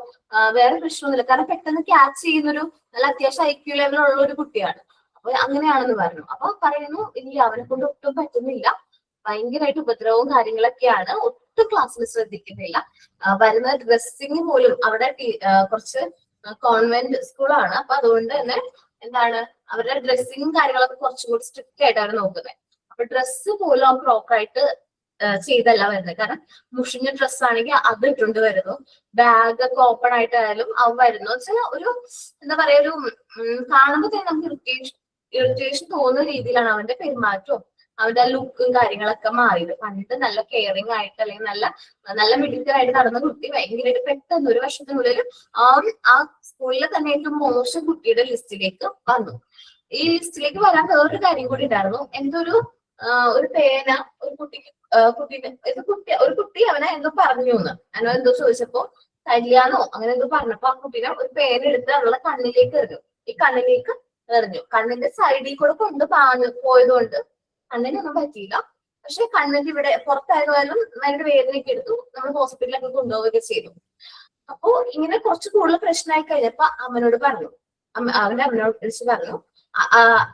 വേറെ പ്രശ്നമൊന്നുമില്ല. കാരണം പെട്ടെന്ന് ക്യാച്ച് ചെയ്യുന്നൊരു നല്ല അത്യാവശ്യം IQ ലെവലുള്ള ഒരു കുട്ടിയാണ്. അപ്പൊ അങ്ങനെയാണെന്ന് പറഞ്ഞു. അപ്പൊ പറയുന്നു, ഇല്ല അവനെ കൊണ്ട് ഒട്ടും പറ്റുന്നില്ല, ഭയങ്കരമായിട്ട് ഉപദ്രവവും കാര്യങ്ങളൊക്കെയാണ്, ഒട്ടും ക്ലാസ്സിൽ ശ്രദ്ധിക്കുന്നില്ല. വരുന്ന ഡ്രസ്സിങ് പോലും അവിടെ കുറച്ച് കോൺവെന്റ് സ്കൂളാണ്. അപ്പൊ അതുകൊണ്ട് തന്നെ എന്താണ്, അവരുടെ ഡ്രസ്സിങ്ങും കാര്യങ്ങളൊക്കെ കുറച്ചും കൂടി സ്ട്രിക്റ്റ് ആയിട്ട് അവർ നോക്കുന്നത്. അപ്പൊ ഡ്രസ്സ് പോലും പ്രോപ്പറായിട്ട് ചെയ്തല്ല വരുന്നത്. കാരണം മുഷിഞ്ഞ ഡ്രസ് ആണെങ്കിൽ അത് ഇട്ടുകൊണ്ട് വരുന്നു, ബാഗ് ഒക്കെ ഓപ്പൺ ആയിട്ടായാലും അവൻ വരുന്നു. വെച്ചാൽ ഒരു എന്താ പറയാ, ഒരു കാണുമ്പോൾ തന്നെ നമുക്ക് ഇറിറ്റേഷൻ തോന്നുന്ന രീതിയിലാണ് അവന്റെ പെരുമാറ്റവും അവന്റെ ആ ലുക്കും കാര്യങ്ങളൊക്കെ മാറിയത്. പണ്ട് നല്ല കെയറിങ് ആയിട്ട് അല്ലെങ്കിൽ നല്ല നല്ല മിടുക്കരായിട്ട് നടന്ന കുട്ടി ഭയങ്കരമായിട്ട് പെട്ടെന്ന് ഒരു വർഷത്തിനുള്ളിൽ ആ സ്കൂളിലെ തന്നെ ഏറ്റവും മോശം കുട്ടിയുടെ ലിസ്റ്റിലേക്ക് വന്നു. ഈ ലിസ്റ്റിലേക്ക് വരാൻ വേറൊരു കാര്യം കൂടി ഉണ്ടായിരുന്നു. എന്തൊരു ഒരു പേന ഒരു കുട്ടിക്ക് ഒരു കുട്ടി അവനെ എന്തോ പറഞ്ഞു എന്ന് അവനോ എന്തോ ചോദിച്ചപ്പോ കല്യാണോ അങ്ങനെ എന്തോ പറഞ്ഞപ്പോ ആ കുട്ടീനെ ഒരു പേന എടുത്ത് അവളുടെ കണ്ണിലേക്ക് എറിഞ്ഞു. ഈ കണ്ണിലേക്ക് എറിഞ്ഞു. കണ്ണിന്റെ സൈഡിൽ കൂടെ കൊണ്ട് പോയതുകൊണ്ട് കണ്ണിനൊന്നും പറ്റിയില്ല. പക്ഷെ കണ്ണിന്റെ ഇവിടെ പുറത്തായാലും ഭയങ്കര വേദനയൊക്കെ എടുത്തു. നമ്മൾ ഹോസ്പിറ്റലിലൊക്കെ കൊണ്ടുപോവുകയൊക്കെ ചെയ്തു. അപ്പോ ഇങ്ങനെ കുറച്ച് കൂടുതൽ പ്രശ്നമായി കഴിഞ്ഞപ്പോ അമ്മനോട് പറഞ്ഞു, അവന്റെ അമ്മനോട് വിളിച്ച് പറഞ്ഞു.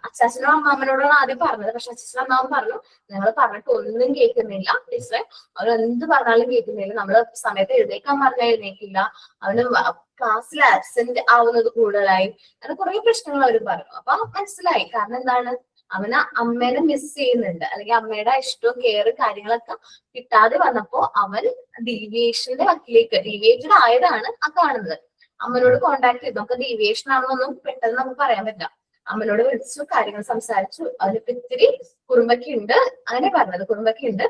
അച്ചാച്ചനോ അമ്മാമ്മനോടാണ് ആദ്യം പറഞ്ഞത്. പക്ഷെ അച്ഛനും അമ്മാവൻ പറഞ്ഞു, ഞങ്ങൾ പറഞ്ഞിട്ട് ഒന്നും കേൾക്കുന്നില്ല ടീച്ചറെ, അവൻ എന്ത് പറഞ്ഞാലും കേൾക്കുന്നില്ല, നമ്മള് സമയത്ത് എഴുന്നേക്കാൻ പറഞ്ഞാൽ എഴുന്നേക്കില്ല, അവന് ക്ലാസ്സിൽ ആബ്സെന്റ് ആവുന്നത് കൂടുതലായി, അങ്ങനെ കുറെ പ്രശ്നങ്ങൾ അവർ പറഞ്ഞു. അപ്പൊ മനസ്സിലായി. കാരണം എന്താണ്, അവന് അമ്മേനെ മിസ് ചെയ്യുന്നുണ്ട്, അല്ലെങ്കിൽ അമ്മയുടെ ഇഷ്ടവും കെയറും കാര്യങ്ങളൊക്കെ കിട്ടാതെ വന്നപ്പോ അവൻ ഡീവിയേഷന്റെ വക്കിലേക്ക് ഡീവിയേറ്റഡ് ആയതാണ് ആ കാണുന്നത്. അമ്മനോട് കോണ്ടാക്ട് ചെയ്തു. നമുക്ക് ഡീവിയേഷൻ ആണെന്നൊന്നും പെട്ടെന്ന് നമുക്ക് പറയാൻ പറ്റില്ല. അമ്മനോട് വിളിച്ചു, കാര്യങ്ങൾ സംസാരിച്ചു. അതിനിപ്പോ ഇത്തിരി കുറുമ്പൊക്കെ ഉണ്ട്, അങ്ങനെ പറഞ്ഞത്. കുറുമ്പൊക്കെ ഉണ്ട്,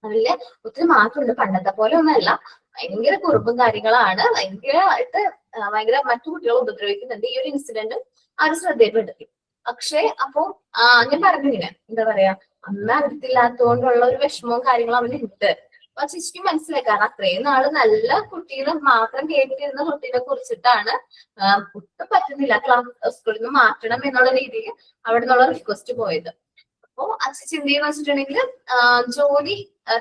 അതില് ഒത്തിരി മാറ്റമുണ്ട്, പണ്ടത്തെ പോലെ ഒന്നല്ല. ഭയങ്കര കുറുമ്പും കാര്യങ്ങളാണ്, ഭയങ്കര മറ്റു കുട്ടികളെ ഉപദ്രവിക്കുന്നുണ്ട്. ഈ ഒരു ഇൻസിഡന്റ് ആരും ശ്രദ്ധയിൽപ്പെടുത്തി. പക്ഷെ അപ്പോ ഞാൻ പറഞ്ഞു ഇങ്ങനെ എന്താ പറയാ, അമ്മ അടുത്തില്ലാത്തതുകൊണ്ടുള്ള ഒരു വിഷമവും കാര്യങ്ങളും അവനുണ്ട്. അപ്പൊ ചേച്ചിക്ക് മനസ്സിലായി. കാരണം അത്രയും നാള് നല്ല കുട്ടികളെ മാത്രം കേട്ടിരുന്ന കുട്ടീനെ കുറിച്ചിട്ടാണ് ഒട്ടും പറ്റുന്നില്ല, ക്ലാസ് സ്കൂളിൽ നിന്ന് മാറ്റണം എന്നുള്ള രീതിയിൽ അവിടെ നിന്നുള്ള റിക്വസ്റ്റ് പോയത്. അപ്പോ അച്ഛൻ ചിന്തയെന്ന് വെച്ചിട്ടുണ്ടെങ്കിൽ ജോലി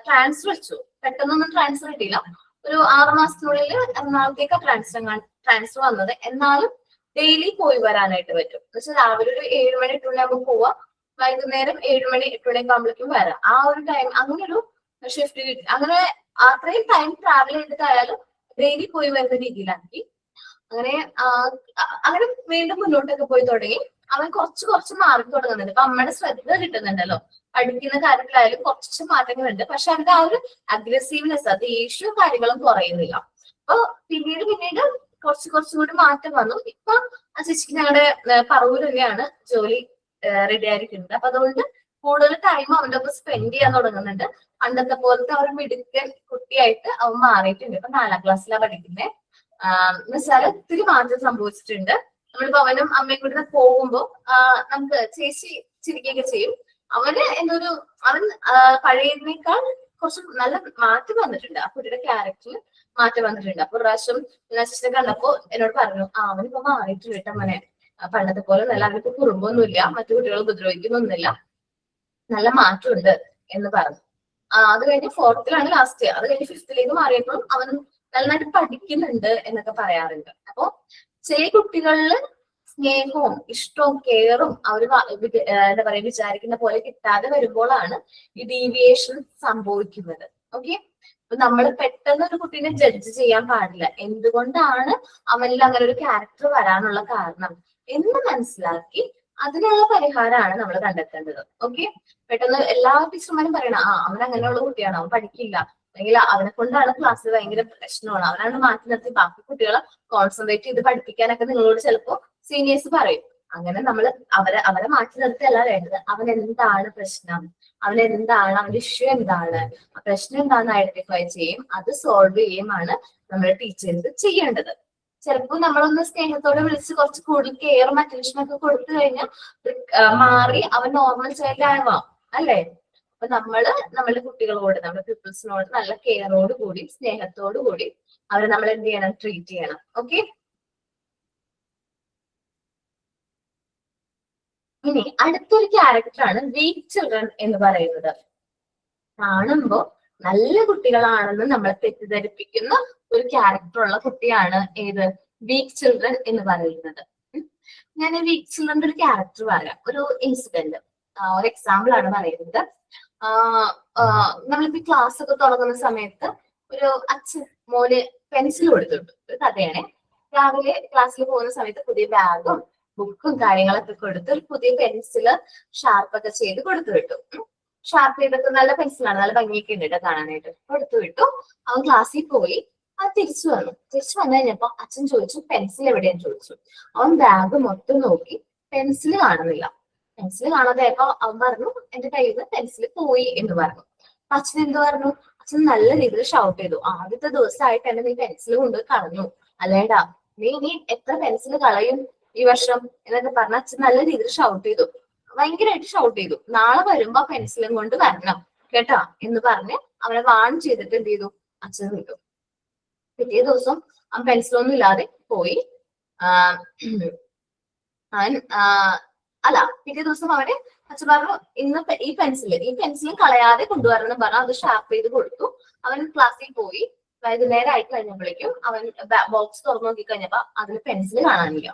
ട്രാൻസ്ഫർ വെച്ചു. പെട്ടെന്നൊന്നും ട്രാൻസ്ഫർ കിട്ടിയില്ല. ഒരു 6 മാസത്തിനുള്ളിൽ എറണാകുളത്തേക്ക് ട്രാൻസ്ഫർ വന്നത്. എന്നാലും ഡെയിലി പോയി വരാനായിട്ട് പറ്റും. എന്ന് വെച്ചാൽ രാവിലെ ഒരു 7 മണി 8 മണിയാകുമ്പോൾ പോവാം, വൈകുന്നേരം 7 മണി 8 മണിയൊക്കെ ആകുമ്പോഴേക്കും വരാം. ആ ഒരു ടൈം അങ്ങനെ ഒരു ഷിഫ്റ്റ് കിട്ടി. അങ്ങനെ അത്രയും ടൈം ട്രാവൽ ചെയ്തിട്ടായാലും ഡെയിലി പോയി വരുന്ന രീതിയിലാക്കി. അങ്ങനെ വീണ്ടും മുന്നോട്ടൊക്കെ പോയി തുടങ്ങി. അവൻ കുറച്ച് മാറി തുടങ്ങുന്നുണ്ട്. ഇപ്പൊ അമ്മയുടെ ശ്രദ്ധ കിട്ടുന്നുണ്ടല്ലോ, പഠിക്കുന്ന കാര്യത്തിലായാലും കുറച്ച് മാറ്റങ്ങളുണ്ട്. പക്ഷെ അവന്റെ ആ ഒരു അഗ്രസീവ്നെസ്, ദേഷ്യവും കാര്യങ്ങളും കുറയുന്നില്ല. അപ്പൊ പിന്നീട് കുറച്ചും കൂടി മാറ്റം വന്നു. ഇപ്പൊ ആ ചേച്ചിക്ക് ഞങ്ങളുടെ പറവൂർ തന്നെയാണ് ജോലി റെഡി ആയിരിക്കുന്നത്. അപ്പൊ അതുകൊണ്ട് കൂടുതൽ ടൈം അവന്റെ ഒപ്പം സ്പെൻഡ് ചെയ്യാൻ തുടങ്ങുന്നുണ്ട്. പണ്ടത്തെ പോലത്തെ ഒരു മിടുക്കൻ കുട്ടിയായിട്ട് അവൻ മാറിയിട്ടുണ്ട്. ഇപ്പൊ 4ാം ക്ലാസ്സിലാണ് പഠിക്കുന്നത്. എന്നുവെച്ചാല് ഒത്തിരി മാറ്റം സംഭവിച്ചിട്ടുണ്ട്. നമ്മളിപ്പോ അവനും അമ്മയും കൂടി പോകുമ്പോ നമുക്ക് ചേച്ചി ചിരിക്കുകയൊക്കെ ചെയ്യും. അവൻ പഴയതിനേക്കാൾ കുറച്ച് നല്ല മാറ്റം വന്നിട്ടുണ്ട്. ആ കുട്ടിയുടെ ക്യാരക്ടറിൽ മാറ്റം വന്നിട്ടുണ്ട്. അപ്പൊ പ്രാവശ്യം ചേച്ചിനെ കണ്ടപ്പോ എന്നോട് പറഞ്ഞു, അവനിപ്പോ മാറിയിട്ടുണ്ട് കേട്ടോ മോനെ, പണ്ടത്തെ പോലെ നല്ല, അവനിപ്പോ കുറുമ്പൊന്നുമില്ല, മറ്റു കുട്ടികൾ ഉപദ്രവിക്കുന്നൊന്നുമില്ല, നല്ല മാറ്റമുണ്ട് എന്ന് പറഞ്ഞു. അത് കഴിഞ്ഞ് 4th ലാസ്റ്റ്, അത് കഴിഞ്ഞ് 5th മാറിയപ്പോഴും അവൻ നന്നായിട്ട് പഠിക്കുന്നുണ്ട് എന്നൊക്കെ പറയാറുണ്ട്. അപ്പൊ ചില കുട്ടികളില് സ്നേഹവും ഇഷ്ടവും കെയറും അവര് എന്താ പറയാ വിചാരിക്കുന്ന പോലെ കിട്ടാതെ വരുമ്പോഴാണ് ഈ ഡീവിയേഷൻ സംഭവിക്കുന്നത്. ഓക്കെ, അപ്പൊ നമ്മൾ പെട്ടെന്ന് ഒരു കുട്ടീനെ ജഡ്ജ് ചെയ്യാൻ പാടില്ല. എന്തുകൊണ്ടാണ് അവനിൽ അങ്ങനെ ഒരു ക്യാരക്ടർ വരാനുള്ള കാരണം എന്ന് മനസ്സിലാക്കി അതിനുള്ള പരിഹാരമാണ് നമ്മൾ കണ്ടെത്തേണ്ടത്. ഓക്കെ, പെട്ടെന്ന് എല്ലാ ടീച്ചർമാരും പറയണം, അവൻ അങ്ങനെയുള്ള കുട്ടിയാണ്, അവൻ പഠിക്കില്ല, അല്ലെങ്കിൽ അവനെ കൊണ്ടാണ് ക്ലാസ്സിൽ ഭയങ്കര പ്രശ്നമാണ്, അവനാണ് മാറ്റി നിർത്തി ബാക്കി കുട്ടികളെ കോൺസെൻട്രേറ്റ് ചെയ്ത് പഠിപ്പിക്കാനൊക്കെ നിങ്ങളോട് ചിലപ്പോ സീനിയേഴ്സ് പറയും. അങ്ങനെ നമ്മൾ അവരെ മാറ്റി നിർത്തിയല്ല വേണ്ടത്. അവൻ എന്താണ് പ്രശ്നം, അവന്റെ ഇഷ്യൂ എന്താണ്, ആ പ്രശ്നം എന്താണെന്ന് ഐഡന്റിഫൈ ചെയ്യും, അത് സോൾവ് ചെയ്യുമാണ് നമ്മുടെ ടീച്ചേഴ്സ് ചെയ്യേണ്ടത്. ചിലപ്പോൾ നമ്മളൊന്ന് സ്നേഹത്തോടെ വിളിച്ച് കുറച്ച് കൂടുതൽ കെയറും അറ്റൻഷനും ഒക്കെ കൊടുത്തു കഴിഞ്ഞാൽ മാറി അവൻ നോർമൽ ചൈൽഡ് ആവാം, അല്ലേ? അപ്പൊ നമ്മളുടെ കുട്ടികളോട്, നമ്മുടെ പീപ്പിൾസിനോട് നല്ല കെയറോട് കൂടി സ്നേഹത്തോടു കൂടി അവരെ നമ്മൾ എന്ത് ചെയ്യണം, ട്രീറ്റ് ചെയ്യണം. ഓക്കെ, ഇനി അടുത്തൊരു ക്യാരക്ടറാണ് വീക്ക് ചിൽഡ്രൻ എന്ന് പറയുന്നത്. കാണുമ്പോ നല്ല കുട്ടികളാണെന്ന് നമ്മളെ തെറ്റിദ്ധരിപ്പിക്കുന്ന ഒരു ക്യാരക്ടർ ഉള്ള കുട്ടിയാണ് ഏത്, വീക്ക് ചിൽഡ്രൻ എന്ന് പറയുന്നത്. ഞാൻ വീക്ക് ചിൽഡ്രന്റെ ഒരു ക്യാരക്ടർ പറയാം, ഒരു ഇൻസിഡന്റ്, ഒരു എക്സാമ്പിൾ ആണ് പറയുന്നത്. നമ്മളിപ്പോ ക്ലാസ് ഒക്കെ തുടങ്ങുന്ന സമയത്ത് ഒരു അച്ഛൻ മോന് പെൻസിൽ കൊടുത്തിട്ടു. ഒരു കഥയാണ്. രാവിലെ ക്ലാസ്സിൽ പോകുന്ന സമയത്ത് പുതിയ ബാഗും ബുക്കും കാര്യങ്ങളൊക്കെ കൊടുത്ത് ഒരു പുതിയ പെൻസില് ഷാർപ്പൊക്കെ ചെയ്ത് കൊടുത്തു വിട്ടു. ഷാർപ്പ് ചെയ്തൊക്കെ നല്ല പെൻസിലാണ്, നല്ല ഭംഗിയൊക്കെ ഉണ്ട് കേട്ടോ കാണാനായിട്ട്. എടുത്തു വിട്ടു. അവൻ ക്ലാസ്സിൽ പോയി. അത് തിരിച്ചു വന്നു. തിരിച്ചു വന്നു കഴിഞ്ഞപ്പോ അച്ഛൻ ചോദിച്ചു പെൻസിൽ എവിടെയെന്ന് ചോദിച്ചു. അവൻ ബാഗ് മൊത്തം നോക്കി, പെൻസിൽ കാണുന്നില്ല. പെൻസിൽ കാണാതായപ്പോ അവൻ പറഞ്ഞു എന്റെ കയ്യിൽ നിന്ന് പെൻസിൽ പോയി എന്ന് പറഞ്ഞു. അപ്പൊ അച്ഛൻ എന്ത് പറഞ്ഞു? അച്ഛൻ നല്ല രീതിയിൽ ഷൗട്ട് ചെയ്തു. ആദ്യത്തെ ദിവസമായിട്ട് തന്നെ നീ പെൻസിൽ കൊണ്ടുപോയി കളഞ്ഞു അല്ലേടാ, നീ എത്ര പെൻസിൽ കളയും ഈ വർഷം എന്നൊക്കെ പറഞ്ഞ അച്ഛൻ നല്ല രീതിയിൽ ഷൗട്ട് ചെയ്തു, ഭയങ്കരമായിട്ട് ഷൗട്ട് ചെയ്തു. നാളെ വരുമ്പോ പെൻസിലും കൊണ്ട് വരണം കേട്ടാ എന്ന് പറഞ്ഞ് അവനെ വാൺ ചെയ്തിട്ട് എന്ത് ചെയ്തു? അച്ഛൻ വിട്ടു. പിറ്റേ ദിവസം അവൻ പെൻസിലൊന്നും ഇല്ലാതെ പോയി. അവൻ അല്ല, പിറ്റേ ദിവസം അവന് അച്ഛൻ പറഞ്ഞു ഇന്ന് ഈ പെൻസിലും കളയാതെ കൊണ്ടുവരണം പറഞ്ഞു. അത് ഷാർപ്പ് ചെയ്ത് കൊടുത്തു. അവൻ ക്ലാസ്സിൽ പോയി. വൈകുന്നേരം ആയി കഴിഞ്ഞപ്പോഴേക്കും അവൻ ബോക്സ് തുറന്നു നോക്കി കഴിഞ്ഞപ്പോ അതിൽ പെൻസിൽ കാണാനില്ല.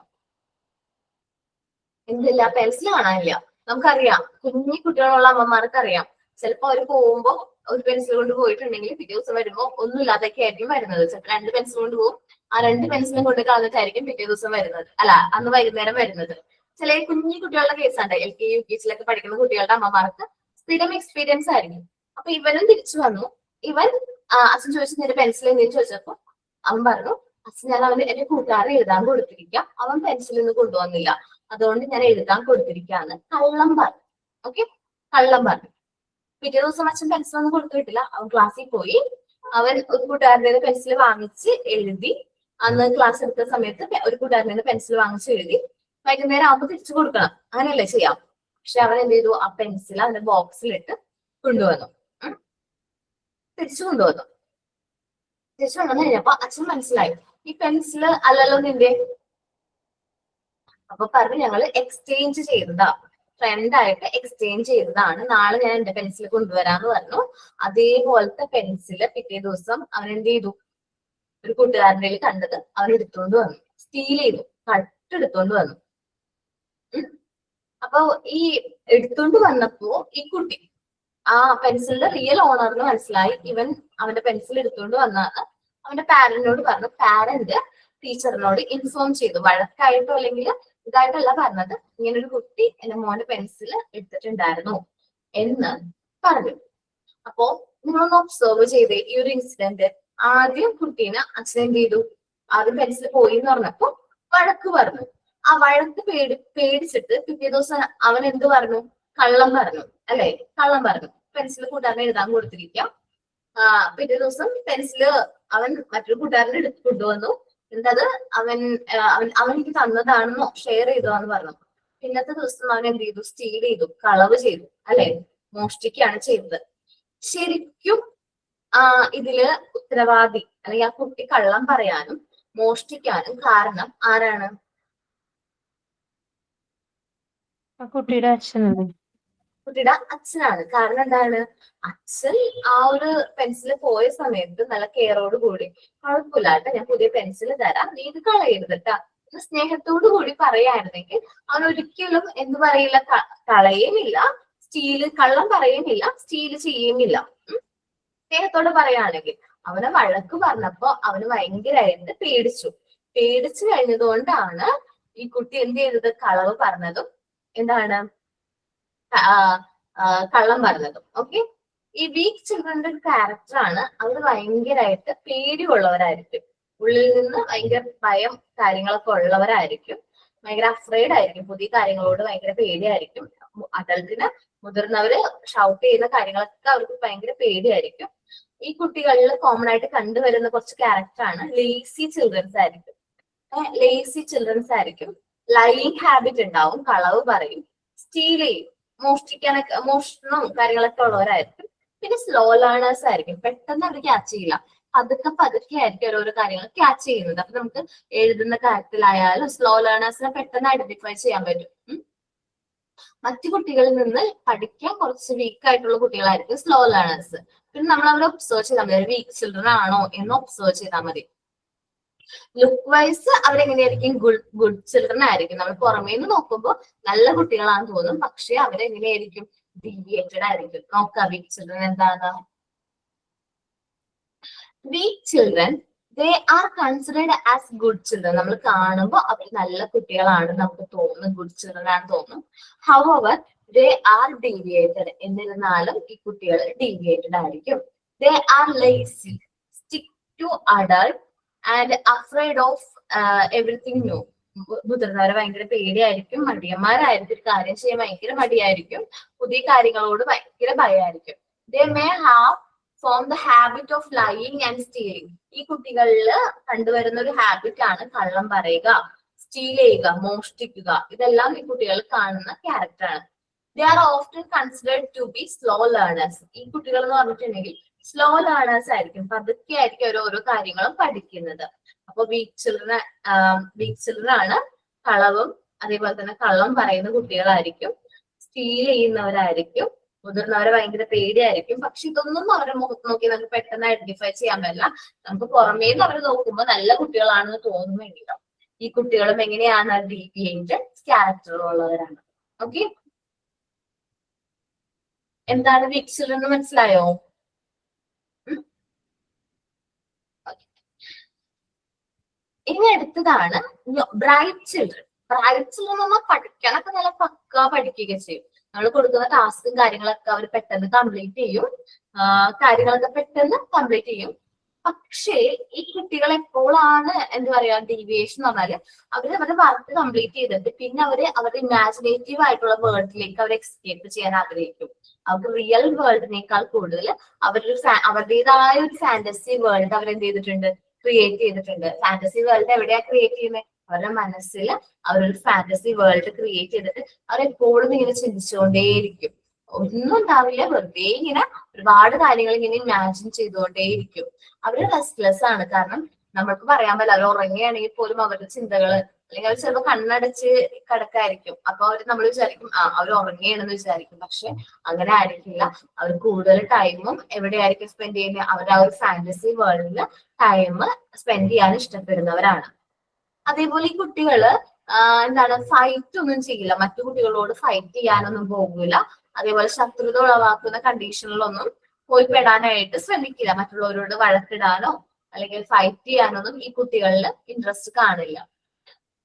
എന്തില്ല? പെൻസിൽ കാണാനില്ല. നമുക്കറിയാം, കുഞ്ഞി കുട്ടികളുള്ള അമ്മമാർക്ക് അറിയാം, ചിലപ്പോ അവര് പോകുമ്പോ ഒരു പെൻസിൽ കൊണ്ട് പോയിട്ടുണ്ടെങ്കിൽ പിറ്റേ ദിവസം വരുമ്പോ ഒന്നുമില്ലാതൊക്കെ ആയിരിക്കും വരുന്നത്. ചിലപ്പോൾ 2 പെൻസിൽ കൊണ്ട് പോകും, ആ 2 പെൻസിലും കൊണ്ട് കളഞ്ഞിട്ടായിരിക്കും പിറ്റേ ദിവസം വരുന്നത്, അല്ല അന്ന് വൈകുന്നേരം വരുന്നത്. ചില കുഞ്ഞി കുട്ടികളുടെ കേസാണ്, LKG UKG പഠിക്കുന്ന കുട്ടികളുടെ അമ്മമാർക്ക് സ്ഥിരം എക്സ്പീരിയൻസ് ആയിരിക്കും. അപ്പൊ ഇവനും തിരിച്ചു വന്നു. ഇവൻ അച്ഛൻ ചോദിച്ചു നിന്റെ പെൻസിൽ എന്തെങ്കിലും ചോദിച്ചപ്പോ അവൻ പറഞ്ഞു അച്ഛൻ ഞാൻ എന്റെ കൂട്ടുകാരൻ എഴുതാൻ കൊടുത്തിരിക്കാം, അവൻ പെൻസിൽ ഇന്ന് കൊണ്ടുവന്നില്ല, അതുകൊണ്ട് ഞാൻ എഴുതാൻ കൊടുത്തിരിക്കാന്ന് കള്ളം പറഞ്ഞു. ഓക്കെ, കള്ളം പറഞ്ഞു. പിറ്റേ ദിവസം അച്ഛൻ പെൻസിൽ ഒന്നും കൊടുത്തു വിട്ടില്ല. അവൻ ക്ലാസ്സിൽ പോയി. അവൻ ഒരു കൂട്ടുകാരൻ്റെ പെൻസിൽ വാങ്ങിച്ച് എഴുതി. അന്ന് ക്ലാസ് എടുത്ത സമയത്ത് ഒരു കൂട്ടുകാരൻ്റെ പെൻസിൽ വാങ്ങിച്ച് എഴുതി. വൈകുന്നേരം ആവുമ്പോൾ തിരിച്ചു കൊടുക്കണം, അങ്ങനെയല്ലേ ചെയ്യാം. പക്ഷെ അവൻ എന്ത് ചെയ്തു? ആ പെൻസിൽ അവന്റെ ബോക്സിലിട്ട് കൊണ്ടുവന്നു. തിരിച്ചു കൊണ്ടുവന്നു കഴിഞ്ഞപ്പോ അച്ഛൻ മനസ്സിലായി ഈ പെൻസിൽ അല്ലല്ലോ നിന്റെ. അപ്പൊ പറഞ്ഞു ഞങ്ങൾ എക്സ്ചേഞ്ച് ചെയ്തതാ, ഫ്രണ്ടായിട്ട് എക്സ്ചേഞ്ച് ചെയ്തതാണ്, നാളെ ഞാൻ എന്റെ പെൻസിൽ കൊണ്ടുവരാന്ന് പറഞ്ഞു. അതേപോലത്തെ പെൻസില് പിറ്റേ ദിവസം അവൻ എന്ത് ചെയ്തു? ഒരു കൂട്ടുകാരൻ്റെ കണ്ടത് അവൻ എടുത്തുകൊണ്ട് വന്നു, സ്റ്റീൽ ചെയ്തു, കട്ടെടുത്തോണ്ട് വന്നു. അപ്പൊ ഈ എടുത്തോണ്ട് വന്നപ്പോ ഈ കുട്ടി ആ പെൻസിലിന്റെ റിയൽ ഓണറിന് മനസ്സിലായി ഇവൻ അവന്റെ പെൻസിൽ എടുത്തുകൊണ്ട് വന്നാണ്. അവന്റെ പാരന്റിനോട് പറഞ്ഞു. പാരന്റ് ടീച്ചറിനോട് ഇൻഫോം ചെയ്തു, വഴക്കായിട്ടോ അല്ലെങ്കിൽ ഇതായിട്ടല്ല പറഞ്ഞത്, ഇങ്ങനെ ഒരു കുട്ടി എന്റെ മോന്റെ പെൻസിൽ എടുത്തിട്ടുണ്ടായിരുന്നു എന്ന് പറഞ്ഞു. അപ്പോ നിങ്ങളൊന്ന് ഒബ്സർവ് ചെയ്തേ ഈ ഒരു ഇൻസിഡന്റ്. ആദ്യം കുട്ടീനെ അച്ഛൻ എന്ത് ചെയ്തു? ആദ്യം പെൻസിൽ പോയി എന്ന് പറഞ്ഞപ്പോ വഴക്ക് പറഞ്ഞു. ആ വഴക്ക് പേടിച്ചിട്ട് പിറ്റേ ദിവസം അവൻ എന്ത് പറഞ്ഞു? കള്ളം പറഞ്ഞു അല്ലെ? കള്ളം പറഞ്ഞു. പെൻസിൽ കൂട്ടുകാരനെ എഴുതാൻ കൊടുത്തിരിക്കാം. പിറ്റേ ദിവസം പെൻസില് അവൻ മറ്റൊരു കൂട്ടുകാരനെ എടുത്ത് കൊണ്ടുവന്നു. എന്നിട്ടത് അവൻ എനിക്ക് തന്നതാണെന്നോ ഷെയർ ചെയ്തോന്ന് പറഞ്ഞു. പിന്നത്തെ ദിവസം അവൻ എന്ത് ചെയ്തു? സ്റ്റീൽ ചെയ്തു, കളവ് ചെയ്തു അല്ലെ? മോഷ്ടിക്കുകയാണ് ചെയ്തത്. ശരിക്കും ഇതില് ഉത്തരവാദി അല്ലെങ്കിൽ ആ കുട്ടി കള്ളം പറയാനും മോഷ്ടിക്കാനും കാരണം ആരാണ്? കുട്ടിയുടെ അച്ഛനല്ലേ? കുട്ടിയുടെ അച്ഛനാണ്. കാരണം എന്താണ്? അച്ഛൻ ആ ഒരു പെൻസിൽ പോയ സമയത്ത് നല്ല കെയറോട് കൂടി കുഴപ്പമില്ലാട്ട, ഞാൻ പുതിയ പെൻസിൽ തരാം, നീ ഇത് കളയരുതട്ടാ എന്ന് സ്നേഹത്തോടു കൂടി പറയായിരുന്നെങ്കിൽ അവൻ ഒരിക്കലും എന്ത് പറയില്ല, കളയുമില്ല, കള്ളം പറയുമില്ല, സ്റ്റീൽ ചെയ്യുമില്ല. സ്നേഹത്തോട് പറയുകയാണെങ്കിൽ. അവനെ വഴക്ക് പറഞ്ഞപ്പോ അവന് ഭയങ്കരമായിട്ട് പേടിച്ചു കഴിഞ്ഞതുകൊണ്ടാണ് ഈ കുട്ടി എന്ത് ചെയ്തത്? കളവ് പറഞ്ഞതും എന്താണ് കള്ളം പറഞ്ഞതും. ഓക്കെ, ഈ വീക്ക് ചിൽഡ്രന്റെ ഒരു ക്യാരക്ടറാണ്. അവർ ഭയങ്കരമായിട്ട് പേടിയുള്ളവരായിരിക്കും, ഉള്ളിൽ നിന്ന് ഭയങ്കര ഭയം കാര്യങ്ങളൊക്കെ ഉള്ളവരായിരിക്കും, ഭയങ്കര അഫ്രൈഡ് ആയിരിക്കും, പുതിയ കാര്യങ്ങളോട് ഭയങ്കര പേടിയായിരിക്കും. അഡൽട്ടിന് മുതിർന്നവര് ഷൗട്ട് ചെയ്യുന്ന കാര്യങ്ങളൊക്കെ അവർക്ക് ഭയങ്കര പേടിയായിരിക്കും. ഈ കുട്ടികളിൽ കോമൺ ആയിട്ട് കണ്ടുവരുന്ന കുറച്ച് ക്യാരക്ടറാണ് ലേസി ചിൽഡ്രൻസ് ആയിരിക്കും. ലൈയിങ് ഹാബിറ്റ് ഉണ്ടാവും, കളവ് പറയും, സ്റ്റീൽ ചെയ്യും, മോഷണം കാര്യങ്ങളൊക്കെ ഉള്ളവരായിരിക്കും. പിന്നെ സ്ലോ ലേണേഴ്സ് ആയിരിക്കും, പെട്ടെന്ന് അവർ ക്യാച്ച് ചെയ്യില്ല, പതുക്കെ ആയിരിക്കും ഓരോരോ കാര്യങ്ങൾ ക്യാച്ച് ചെയ്യുന്നത്. അപ്പൊ നമുക്ക് എഴുതുന്ന കാര്യത്തിലായാലും സ്ലോ ലേണേഴ്സിനെ പെട്ടെന്ന് ഐഡന്റിഫൈ ചെയ്യാൻ പറ്റും. മറ്റു കുട്ടികളിൽ നിന്ന് പഠിക്കാൻ കുറച്ച് വീക്ക് ആയിട്ടുള്ള കുട്ടികളായിരിക്കും സ്ലോ ലേണേഴ്സ്. പിന്നെ നമ്മൾ അവരെ ഒബ്സർവ് ചെയ്താൽ മതി, വീക്ക് ചിൽഡ്രൻ ആണോ എന്ന് ഒബ്സർവ് ചെയ്താൽ മതി. ലുക്ക് വൈസ് അവരെങ്ങനെയായിരിക്കും? ഗുഡ് ചിൽഡ്രൻ ആയിരിക്കും. നമ്മൾ പുറമേ നിന്ന് നോക്കുമ്പോൾ നല്ല കുട്ടികളാന്ന് തോന്നും, പക്ഷെ അവരെങ്ങനെയായിരിക്കും? ഡീവിയേറ്റഡ് ആയിരിക്കും. നോക്കാം വീക്ക് ചിൽഡ്രൻ എന്താണ്. Weak children they are considered as good children. നമ്മൾ കാണുമ്പോൾ അവർ നല്ല കുട്ടികളാണ് നമുക്ക് തോന്നുന്നു, ഗുഡ് ചിൽഡ്രൻ ആണെന്ന് തോന്നും. However, they are deviated. എന്നിരുന്നാലും ഈ കുട്ടികൾ ഡീവിയേറ്റഡ് ആയിരിക്കും. They are lazy, stick to adult and afraid of everything new. മുതിർന്നവരെ ഭയങ്കര പേടിയായിരിക്കും, മടിയന്മാരായിരിക്കും, ഒരു കാര്യം ചെയ്യാൻ ഭയങ്കര മടിയായിരിക്കും, പുതിയ കാര്യങ്ങളോട് ഭയങ്കര ഭയമായിരിക്കും. They may have form the habit of lying and stealing. ഈ കുട്ടികളിൽ കണ്ടുവരുന്ന ഒരു ഹാബിറ്റ് ആണ് കള്ളം പറയുക, സ്റ്റീൽ ചെയ്യുക, മോഷ്ടിക്കുക. ഇതെല്ലാം ഈ കുട്ടികൾ കാണുന്ന ക്യാരക്ടറാണ്. They are often considered to be slow learners. ഈ കുട്ടികൾ എന്ന് പറഞ്ഞിട്ടുണ്ടെങ്കിൽ സ്ലോ ലേണേഴ്സ് ആയിരിക്കും, പതുക്കെ ആയിരിക്കും അവർ ഓരോ കാര്യങ്ങളും പഠിക്കുന്നത്. അപ്പൊ വീക്ക് ചിൽഡ്രൻ ആണ്. കളവും അതേപോലെ തന്നെ കള്ളം പറയുന്ന കുട്ടികളായിരിക്കും, സ്റ്റീൽ ചെയ്യുന്നവരായിരിക്കും, മുതിർന്നവരെ ഭയങ്കര പേടിയായിരിക്കും. പക്ഷെ ഇതൊന്നും അവരുടെ മുഖത്ത് നോക്കി നമുക്ക് പെട്ടെന്ന് ഐഡന്റിഫൈ ചെയ്യാൻ പറ്റില്ല. നമുക്ക് പുറമേന്ന് അവർ നോക്കുമ്പോൾ നല്ല കുട്ടികളാണെന്ന് തോന്നുമെങ്കിലും ഈ കുട്ടികളും എങ്ങനെയാണ് ഡീവിയേറ്റഡ് ക്യാരക്ടറുള്ളവരാണ്. ഓക്കെ, എന്താണ് വീക്ക് ചിൽഡ്രൻ എന്ന് മനസ്സിലായോ? ഇനി അടുത്തതാണ് ബ്രൈറ്റ് ചിൽഡ്രൻ. ബ്രൈറ്റ് ചിൽഡ്രൻ എന്ന് പറഞ്ഞാൽ പഠിക്കാനൊക്കെ നല്ല പക്ക പഠിക്കുകയൊക്കെ ചെയ്യും. നമ്മൾ കൊടുക്കുന്ന ടാസ്കും കാര്യങ്ങളൊക്കെ അവർ പെട്ടെന്ന് കംപ്ലീറ്റ് ചെയ്യും, കാര്യങ്ങളൊക്കെ പെട്ടെന്ന് കംപ്ലീറ്റ് ചെയ്യും. പക്ഷേ ഈ കുട്ടികൾ എപ്പോഴാണ് എന്താ പറയാ ഡീവിയേഷൻ എന്ന് പറഞ്ഞാല് അവര് അവരുടെ വർക്ക് കംപ്ലീറ്റ് ചെയ്തിട്ട് പിന്നെ അവരുടെ ഇമാജിനേറ്റീവ് ആയിട്ടുള്ള വേൾഡിലേക്ക് അവർ എക്സ്കേപ്പ് ചെയ്യാൻ ആഗ്രഹിക്കും. അവർക്ക് റിയൽ വേൾഡിനേക്കാൾ കൂടുതൽ അവരുടേതായ ഒരു ഫാന്റസി വേൾഡ് അവർ എന്ത് ചെയ്തിട്ടുണ്ട്, ക്രിയേറ്റ് ചെയ്തിട്ടുണ്ട്. ഫാന്റസി വേൾഡ് എവിടെയാ ക്രിയേറ്റ് ചെയ്യുന്നത്? അവരുടെ മനസ്സിൽ അവരൊരു ഫാന്റസി വേൾഡ് ക്രിയേറ്റ് ചെയ്തിട്ട് അവരെപ്പോഴും ഇങ്ങനെ ചിന്തിച്ചുകൊണ്ടേയിരിക്കും. ഒന്നും ഉണ്ടാവില്ല, വെറുതെ ഇങ്ങനെ ഒരുപാട് കാര്യങ്ങൾ ഇങ്ങനെ ഇമാജിൻ ചെയ്തുകൊണ്ടേയിരിക്കും. അവര് റെസ്റ്റ്ലെസ് ആണ്. കാരണം നമ്മൾക്ക് പറയാൻ പറ്റില്ല, അവർ ഉറങ്ങുകയാണെങ്കിൽ പോലും അവരുടെ ചിന്തകൾ അല്ലെങ്കിൽ അവർ ചിലപ്പോൾ കണ്ണടച്ച് കിടക്കായിരിക്കും. അപ്പൊ നമ്മൾ വിചാരിക്കും അവർ ഉറങ്ങുകയാണെന്ന് വിചാരിക്കും. പക്ഷെ അങ്ങനെ ആയിരിക്കില്ല. അവർ കൂടുതൽ ടൈമും എവിടെയായിരിക്കും സ്പെൻഡ് ചെയ്യുന്നത്? അവരുടെ ആ ഒരു ഫാന്റസി വേൾഡിൽ ടൈം സ്പെൻഡ് ചെയ്യാൻ ഇഷ്ടപ്പെടുന്നവരാണ്. അതേപോലെ ഈ കുട്ടികള് എന്താണ് ഫൈറ്റ് ഒന്നും ചെയ്യില്ല, മറ്റു കുട്ടികളോട് ഫൈറ്റ് ചെയ്യാനൊന്നും പോകില്ല. അതേപോലെ ശത്രുത ഉളവാക്കുന്ന കണ്ടീഷനിലൊന്നും പോയി പെടാനായിട്ട് ശ്രമിക്കില്ല. മറ്റുള്ളവരോട് വഴക്കിടാനോ അല്ലെങ്കിൽ ഫൈറ്റ് ചെയ്യാനൊന്നും ഈ കുട്ടികളിൽ ഇൻട്രസ്റ്റ് കാണില്ല.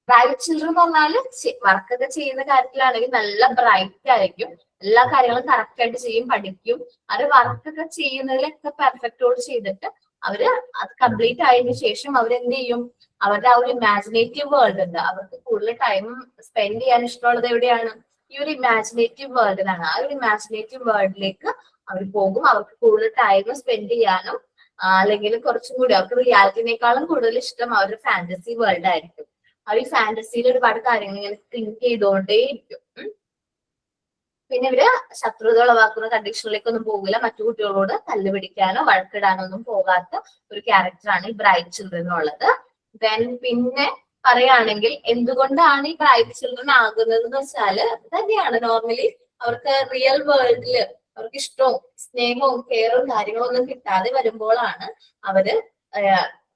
ബ്രൈറ്റ് ചിൽഡ്രൻ എന്ന് പറഞ്ഞാല് വർക്കൊക്കെ ചെയ്യുന്ന കാര്യത്തിലാണെങ്കിൽ നല്ല ബ്രൈറ്റ് ആയിരിക്കും, എല്ലാ കാര്യങ്ങളും കറക്റ്റ് ആയിട്ട് ചെയ്യും, പഠിക്കും. അത് വർക്കൊക്കെ ചെയ്യുന്നതിലൊക്കെ പെർഫെക്റ്റോട് ചെയ്തിട്ട് അവര് അത് കംപ്ലീറ്റ് ആയതിനു ശേഷം അവരെന്ത് ചെയ്യും? അവരുടെ ആ ഒരു ഇമാജിനേറ്റീവ് വേൾഡ് ഉണ്ട്, അവർക്ക് കൂടുതൽ ടൈം സ്പെൻഡ് ചെയ്യാൻ ഇഷ്ടമുള്ളത് എവിടെയാണ്? ഈ ഒരു ഇമാജിനേറ്റീവ് വേൾഡിലാണ്. ആ ഒരു ഇമാജിനേറ്റീവ് വേൾഡിലേക്ക് അവർ പോകും. അവർക്ക് കൂടുതൽ ടൈം സ്പെൻഡ് ചെയ്യാനും അല്ലെങ്കിൽ കുറച്ചും കൂടി അവർക്ക് റിയാലിറ്റിനേക്കാളും കൂടുതൽ ഇഷ്ടം അവരുടെ ഫാന്റസി വേൾഡ് ആയിരിക്കും. അവർ ഈ ഫാന്റസിയിൽ ഒരുപാട് കാര്യങ്ങൾ ഇങ്ങനെ തിങ്ക് ചെയ്തുകൊണ്ടേയിരിക്കും. പിന്നെ ഇവര് ശത്രുത ഉളവാക്കുന്ന കണ്ടീഷനിലേക്കൊന്നും പോകില്ല, മറ്റു കുട്ടികളോട് തല്ലുപിടിക്കാനോ വഴക്കിടാനോ ഒന്നും പോകാത്ത ഒരു ക്യാരക്ടറാണ് ഈ ബ്രൈറ്റ് ചിൽഡ്രൻ ഉള്ളത്. ദെൻ പിന്നെ പറയുകയാണെങ്കിൽ എന്തുകൊണ്ടാണ് ഈ ബ്രൈറ്റ് ചിൽഡ്രൻ ആകുന്നത് എന്ന് വെച്ചാല് തന്നെയാണ് നോർമലി അവർക്ക് റിയൽ വേൾഡില് അവർക്ക് ഇഷ്ടവും സ്നേഹവും കെയറും കാര്യങ്ങളും ഒന്നും കിട്ടാതെ വരുമ്പോഴാണ് അവര്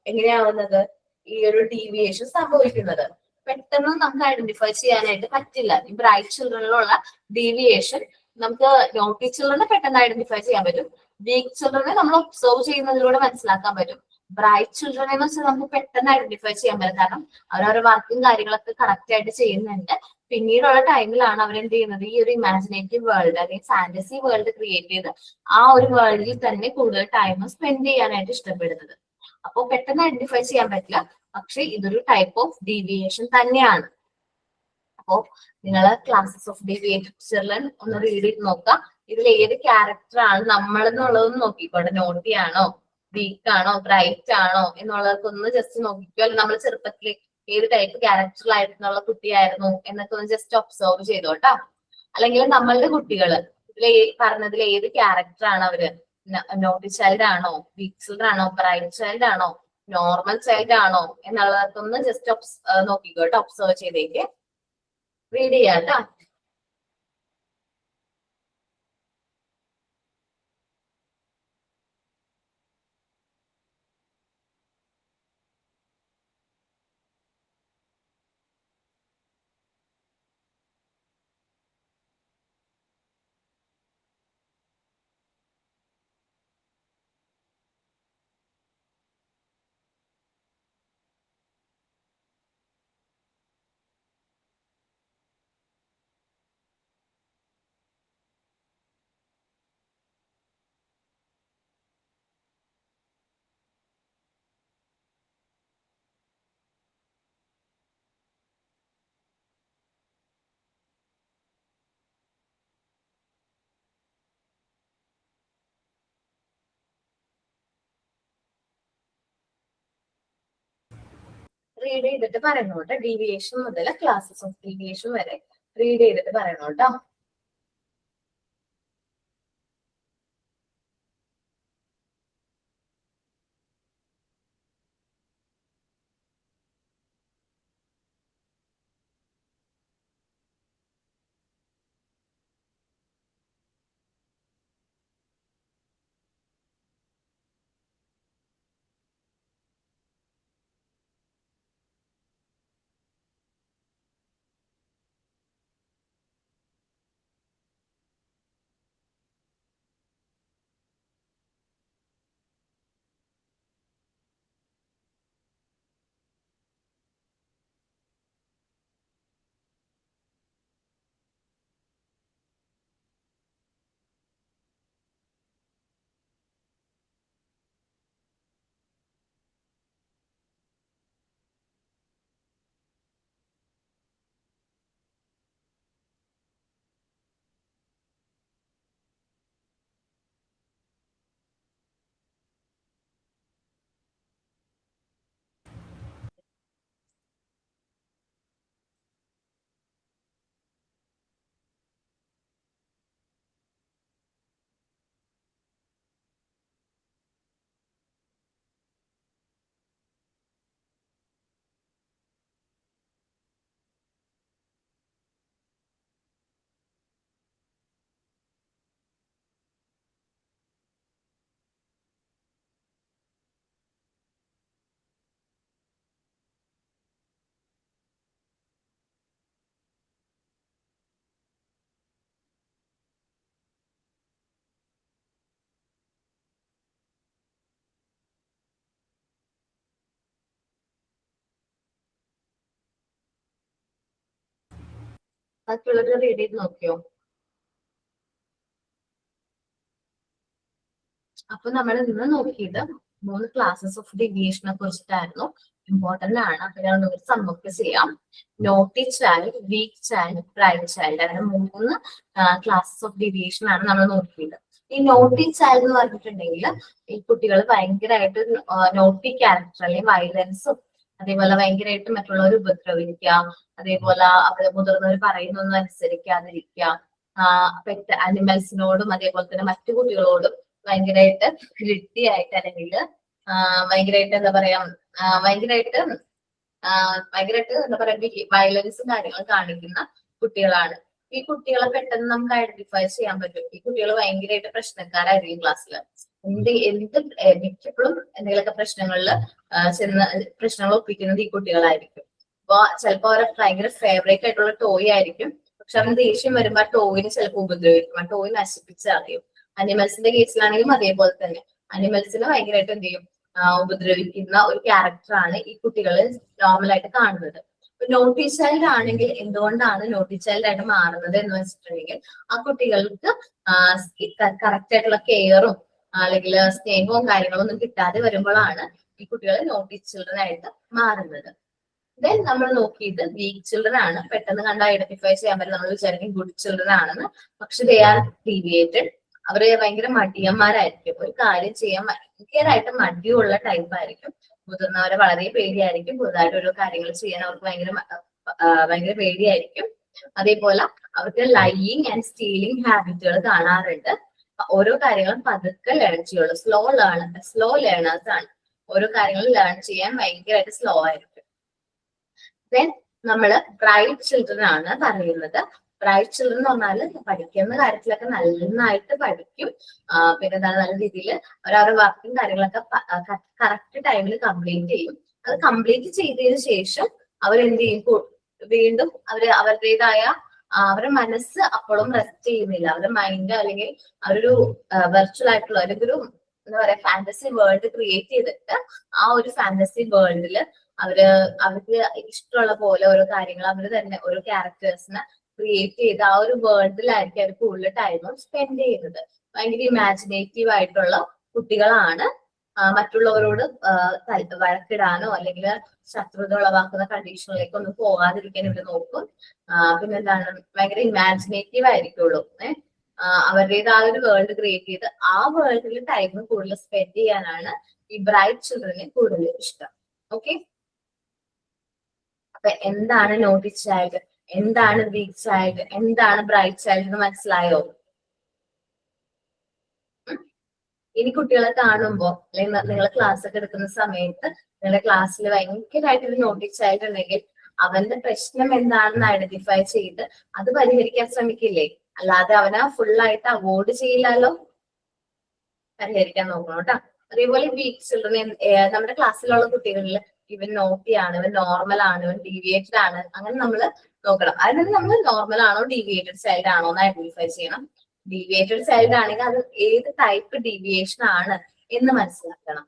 എങ്ങനെയാവുന്നത്? ഈ ഒരു ഡീവിയേഷൻ സംഭവിക്കുന്നത്. പെട്ടെന്ന് നമുക്ക് ഐഡന്റിഫൈ ചെയ്യാനായിട്ട് പറ്റില്ല. ഈ ബ്രൈറ്റ് ചിൽഡ്രനിലുള്ള ഡീവിയേഷൻ നമുക്ക് നോട്ടി ചിൽഡ്രനെ പെട്ടെന്ന് ഐഡന്റിഫൈ ചെയ്യാൻ പറ്റും, വീക്ക് ചിൽഡ്രനെ നമ്മൾ ഒബ്സർവ് ചെയ്യുന്നതിലൂടെ മനസ്സിലാക്കാൻ പറ്റും. ബ്രൈറ്റ് ചിൽഡ്രനെ എന്ന് വെച്ചാൽ നമുക്ക് പെട്ടെന്ന് ഐഡന്റിഫൈ ചെയ്യാൻ പറ്റും, കാരണം അവരവരുടെ വർക്കും കാര്യങ്ങളൊക്കെ കറക്റ്റ് ആയിട്ട് ചെയ്യുന്നുണ്ട്. പിന്നീടുള്ള ടൈമിലാണ് അവരെന്ത് ചെയ്യുന്നത്? ഈ ഒരു ഇമാജിനേറ്റീവ് വേൾഡ് അല്ലെങ്കിൽ ഫാന്റസി വേൾഡ് ക്രിയേറ്റ് ചെയ്ത് ആ ഒരു വേൾഡിൽ തന്നെ കൂടുതൽ ടൈം സ്പെൻഡ് ചെയ്യാനായിട്ട് ഇഷ്ടപ്പെടുന്നത്. അപ്പോൾ പെട്ടെന്ന് ഐഡന്റിഫൈ ചെയ്യാൻ പറ്റില്ല, പക്ഷെ ഇതൊരു ടൈപ്പ് ഓഫ് ഡീവിയേഷൻ തന്നെയാണ്. അപ്പോ നിങ്ങൾ ക്ലാസസ് ഓഫ് ഡീവിയേറ്റഡ് ചിൽഡ്രൻ ഒന്ന് റീഡ് ചെയ്ത് നോക്കുക. ഇതിൽ ഏത് ക്യാരക്ടർ ആണ് നമ്മൾ എന്നുള്ളതൊന്ന് നോക്കിക്കോട്ടെ. നോട്ടി ആണോ, വീക്ക് ആണോ, ബ്രൈറ്റ് ആണോ എന്നുള്ളതൊക്കെ ഒന്ന് ജസ്റ്റ് നോക്കിക്കോ. അല്ലെങ്കിൽ നമ്മൾ ചെറുപ്പത്തിൽ ഏത് ടൈപ്പ് ക്യാരക്ടറിലായിട്ടുള്ള കുട്ടിയായിരുന്നു എന്നൊക്കെ ഒന്ന് ജസ്റ്റ് ഒബ്സർവ് ചെയ്തോട്ടാ. അല്ലെങ്കിൽ നമ്മളുടെ കുട്ടികൾ ഇതിൽ പറഞ്ഞതിൽ ഏത് ക്യാരക്ടർ ആണ് അവര്? നോട്ടി ചൈൽഡ് ആണോ, വീക്ക് ചിൽഡ്രൻ ആണോ, ബ്രൈറ്റ് ചൈൽഡ് ആണോ, നോർമൽ ചൈൽഡ് ആണോ എന്നുള്ളതൊക്കെ ഒന്ന് ജസ്റ്റ് നോക്കിക്കോട്ടെ, ഒബ്സർവ് ചെയ്തേക്ക്. റീഡ് ചെയ്യാം കേട്ടോ. റീഡ് ചെയ്തിട്ട് പറയണം കേട്ടോ. ഡീവിയേഷൻ മുതൽ ക്ലാസസ് ഓഫ് ഡീവിയേഷൻ വരെ റീഡ് ചെയ്തിട്ട് പറയണം കേട്ടോ. ബാക്കിയുള്ളത് റീഡ് ചെയ്ത് നോക്കിയോ? അപ്പൊ നമ്മൾ ഇന്ന് നോക്കിയത് 3 ക്ലാസ്സസ് ഓഫ് ഡീവിയേഷനെ കുറിച്ചിട്ടായിരുന്നു. ഇമ്പോർട്ടന്റ് ആണ്. അപ്പൊ ഞാൻ ഒരു സമ്മൊക്കെ ചെയ്യാം. Naughty child, weak child, bright child, അങ്ങനെ 3 ക്ലാസ്സസ് ഓഫ് ഡീവിയേഷൻ ആണ് നമ്മൾ നോക്കിയത്. ഈ നോട്ടി ചൈൽഡ് എന്ന് പറഞ്ഞിട്ടുണ്ടെങ്കിൽ ഈ കുട്ടികൾ ഭയങ്കരമായിട്ട് നോട്ടി ക്യാരക്ടർ അല്ലെങ്കിൽ വയലൻസും അതേപോലെ ഭയങ്കരമായിട്ട് മറ്റുള്ളവർ ഉപദ്രവിക്കുക, അതേപോലെ അവര് മുതിർന്നവർ പറയുന്നൊന്നും അനുസരിക്കാതിരിക്കുക, പെറ്റ് ആനിമൽസിനോടും അതേപോലെ തന്നെ മറ്റു കുട്ടികളോടും ഭയങ്കരമായിട്ട് ഗിൽറ്റിയായിട്ട് അല്ലെങ്കിൽ ഭയങ്കരമായിട്ട് എന്താ പറയാ ഭയങ്കരമായിട്ട് എന്താ പറയാ വയലൻസും കാര്യങ്ങളും കാണിക്കുന്ന കുട്ടികളാണ്. ഈ കുട്ടികളെ പെട്ടെന്ന് നമുക്ക് ഐഡന്റിഫൈ ചെയ്യാൻ പറ്റും. ഈ കുട്ടികൾ ഭയങ്കരമായിട്ട് പ്രശ്നക്കാരായിരിക്കും ക്ലാസ്സിൽ. മിക്കപ്പോഴും എന്തെങ്കിലുമൊക്കെ പ്രശ്നങ്ങളിൽ ചെന്ന് പ്രശ്നങ്ങൾ ഒപ്പിക്കുന്നത് ഈ കുട്ടികളായിരിക്കും. അപ്പൊ ചിലപ്പോ അവരെ ഭയങ്കര ഫേവറേറ്റ് ആയിട്ടുള്ള ടോയ് ആയിരിക്കും. പക്ഷെ അവന് ദേഷ്യം വരുമ്പോ ആ ടോയിന് ചിലപ്പോൾ ഉപദ്രവിക്കും, ആ ടോയ് നശിപ്പിച്ചറിയും. അനിമൽസിന്റെ കേസിലാണെങ്കിലും അതേപോലെ തന്നെ അനിമൽസിനെ ഭയങ്കരമായിട്ട് എന്ത് ചെയ്യും, ഉപദ്രവിക്കുന്ന ഒരു ക്യാരക്ടറാണ് ഈ കുട്ടികൾ നോർമലായിട്ട് കാണുന്നത്. നോട്ടി ചൈൽഡ് ആണെങ്കിൽ എന്തുകൊണ്ടാണ് നോട്ടി ചൈൽഡ് ആയിട്ട് മാറുന്നത് എന്ന് വെച്ചിട്ടുണ്ടെങ്കിൽ ആ കുട്ടികൾക്ക് കറക്റ്റ് ആയിട്ടുള്ള കെയറും അല്ലെങ്കിൽ സ്നേഹവും കാര്യങ്ങളും ഒന്നും കിട്ടാതെ വരുമ്പോഴാണ് ഈ കുട്ടികൾ നോട്ടി ചിൽഡ്രൻ ആയിട്ട് മാറുന്നത്. ദെൻ നമ്മൾ നോക്കിയത് വീക്ക് ചിൽഡ്രൻ ആണ്. പെട്ടെന്ന് കണ്ട് ഐഡന്റിഫൈ ചെയ്യാൻ പറ്റും. നമ്മൾ വിചാരിക്കും ഗുഡ് ചിൽഡ്രൻ ആണെന്ന്. പക്ഷെ ദേ ആർ ഡീവിയേറ്റഡ്. അവര് ഭയങ്കര മടിയന്മാരായിരിക്കും. ഒരു കാര്യം ചെയ്യാൻ ഭയങ്കരമായിട്ട് മടിയുള്ള ടൈപ്പ് ആയിരിക്കും. മുതിർന്നവരെ വളരെ പേടിയായിരിക്കും. പുതുതായിട്ട് ഓരോ കാര്യങ്ങൾ ചെയ്യാൻ അവർക്ക് ഭയങ്കര പേടിയായിരിക്കും. അതേപോലെ അവർക്ക് ലൈയിങ് ആൻഡ് സ്റ്റീലിംഗ് ഹാബിറ്റുകൾ കാണാറുണ്ട്. ഓരോ കാര്യങ്ങളും പതുക്കെ ലേൺ ചെയ്യുള്ളൂ. സ്ലോ ലേണേഴ്സ് ആണ്. ഓരോ കാര്യങ്ങളും ലേൺ ചെയ്യാൻ ഭയങ്കരമായിട്ട് സ്ലോ ആയിരിക്കും. ദെൻ നമ്മള് ബ്രൈറ്റ് ചിൽഡ്രൻ ആണ് പറയുന്നത്. ബ്രൈറ്റ് ചിൽഡ്രൻ എന്ന് പറഞ്ഞാൽ പഠിക്കുന്ന കാര്യത്തിലൊക്കെ നന്നായിട്ട് പഠിക്കും. പിന്നെ എന്താണ് നല്ല രീതിയിൽ അവരവരുടെ വർക്കും കാര്യങ്ങളൊക്കെ കറക്റ്റ് ടൈമിൽ കംപ്ലീറ്റ് ചെയ്യും. അത് കംപ്ലീറ്റ് ചെയ്തതിനു ശേഷം അവരെന്ത് ചെയ്യും, വീണ്ടും അവരുടേതായ അവരുടെ മനസ്സ് അപ്പോഴും റെസ്റ്റ് ചെയ്യുന്നില്ല. അവരുടെ മൈൻഡ് അല്ലെങ്കിൽ അവരൊരു വെർച്വൽ ആയിട്ടുള്ള അല്ലെങ്കിൽ ഒരു എന്താ പറയാ ഫാന്റസി വേൾഡ് ക്രിയേറ്റ് ചെയ്തിട്ട് ആ ഒരു ഫാന്റസി വേൾഡില് അവർക്ക് ഇഷ്ടമുള്ള പോലെ ഓരോ കാര്യങ്ങൾ അവർ തന്നെ ഓരോ ക്യാരക്ടേഴ്സിനെ ക്രിയേറ്റ് ചെയ്ത് ആ ഒരു വേൾഡിലായിരിക്കും അവർ കൂടുതൽ ടൈമും സ്പെൻഡ് ചെയ്യുന്നത്. ഭയങ്കര ഇമാജിനേറ്റീവ് ആയിട്ടുള്ള കുട്ടികളാണ്. മറ്റുള്ളവരോട് വഴക്കിടാനോ അല്ലെങ്കിൽ ശത്രുത ഉളവാക്കുന്ന കണ്ടീഷനിലേക്ക് ഒന്നും പോകാതിരിക്കാൻ ഇവർ നോക്കും. പിന്നെന്താണ് ഭയങ്കര ഇമാജിനേറ്റീവ് ആയിരിക്കുള്ളൂ. അവരുടേതായ ഒരു വേൾഡ് ക്രിയേറ്റ് ചെയ്ത് ആ വേൾഡിൽ ടൈം കൂടുതൽ സ്പെൻഡ് ചെയ്യാനാണ് ഈ ബ്രൈറ്റ് ചിൽഡ്രനെ കൂടുതൽ ഇഷ്ടം. ഓക്കെ. അപ്പൊ എന്താണ് നോട്ടി ചൈൽഡ്, എന്താണ് വീക്ക് ചൈൽഡ്, എന്താണ് ബ്രൈറ്റ് ചൈൽഡ് എന്ന് മനസ്സിലായോ? ഇനി കുട്ടികളെ കാണുമ്പോ അല്ലെങ്കിൽ നിങ്ങൾ ക്ലാസ് ഒക്കെ എടുക്കുന്ന സമയത്ത് നിങ്ങളുടെ ക്ലാസ്സിൽ ഭയങ്കരമായിട്ട് ഒരു നോട്ടി ചൈൽഡ് ഉണ്ടെങ്കിൽ അവന്റെ പ്രശ്നം എന്താണെന്ന് ഐഡന്റിഫൈ ചെയ്ത് അത് പരിഹരിക്കാൻ ശ്രമിക്കില്ലേ? അല്ലാതെ അവനെ ഫുള്ളായിട്ട് അവോയ്ഡ് ചെയ്യില്ലല്ലോ, പരിഹരിക്കാൻ നോക്കണം കേട്ടോ. അതേപോലെ വീക്ക് ചിൽഡ്രൻ, നമ്മുടെ ക്ലാസ്സിലുള്ള കുട്ടികളിൽ ഇവൻ നോട്ടിയാണ്, ഇവൻ നോർമൽ ആണ്, ഇവൻ ഡീവിയേറ്റഡ് ആണ്, അങ്ങനെ നമ്മൾ നോക്കണം. അതിന് നമ്മൾ നോർമൽ ആണോ ഡീവിയേറ്റഡ് ചൈൽഡ് ആണോ എന്ന് ഐഡന്റിഫൈ ചെയ്യണം. ഡീവിയേറ്റഡ് ചൈൽഡ് ആണെങ്കിൽ അത് ഏത് ടൈപ്പ് ഡീവിയേഷൻ ആണ് എന്ന് മനസ്സിലാക്കണം.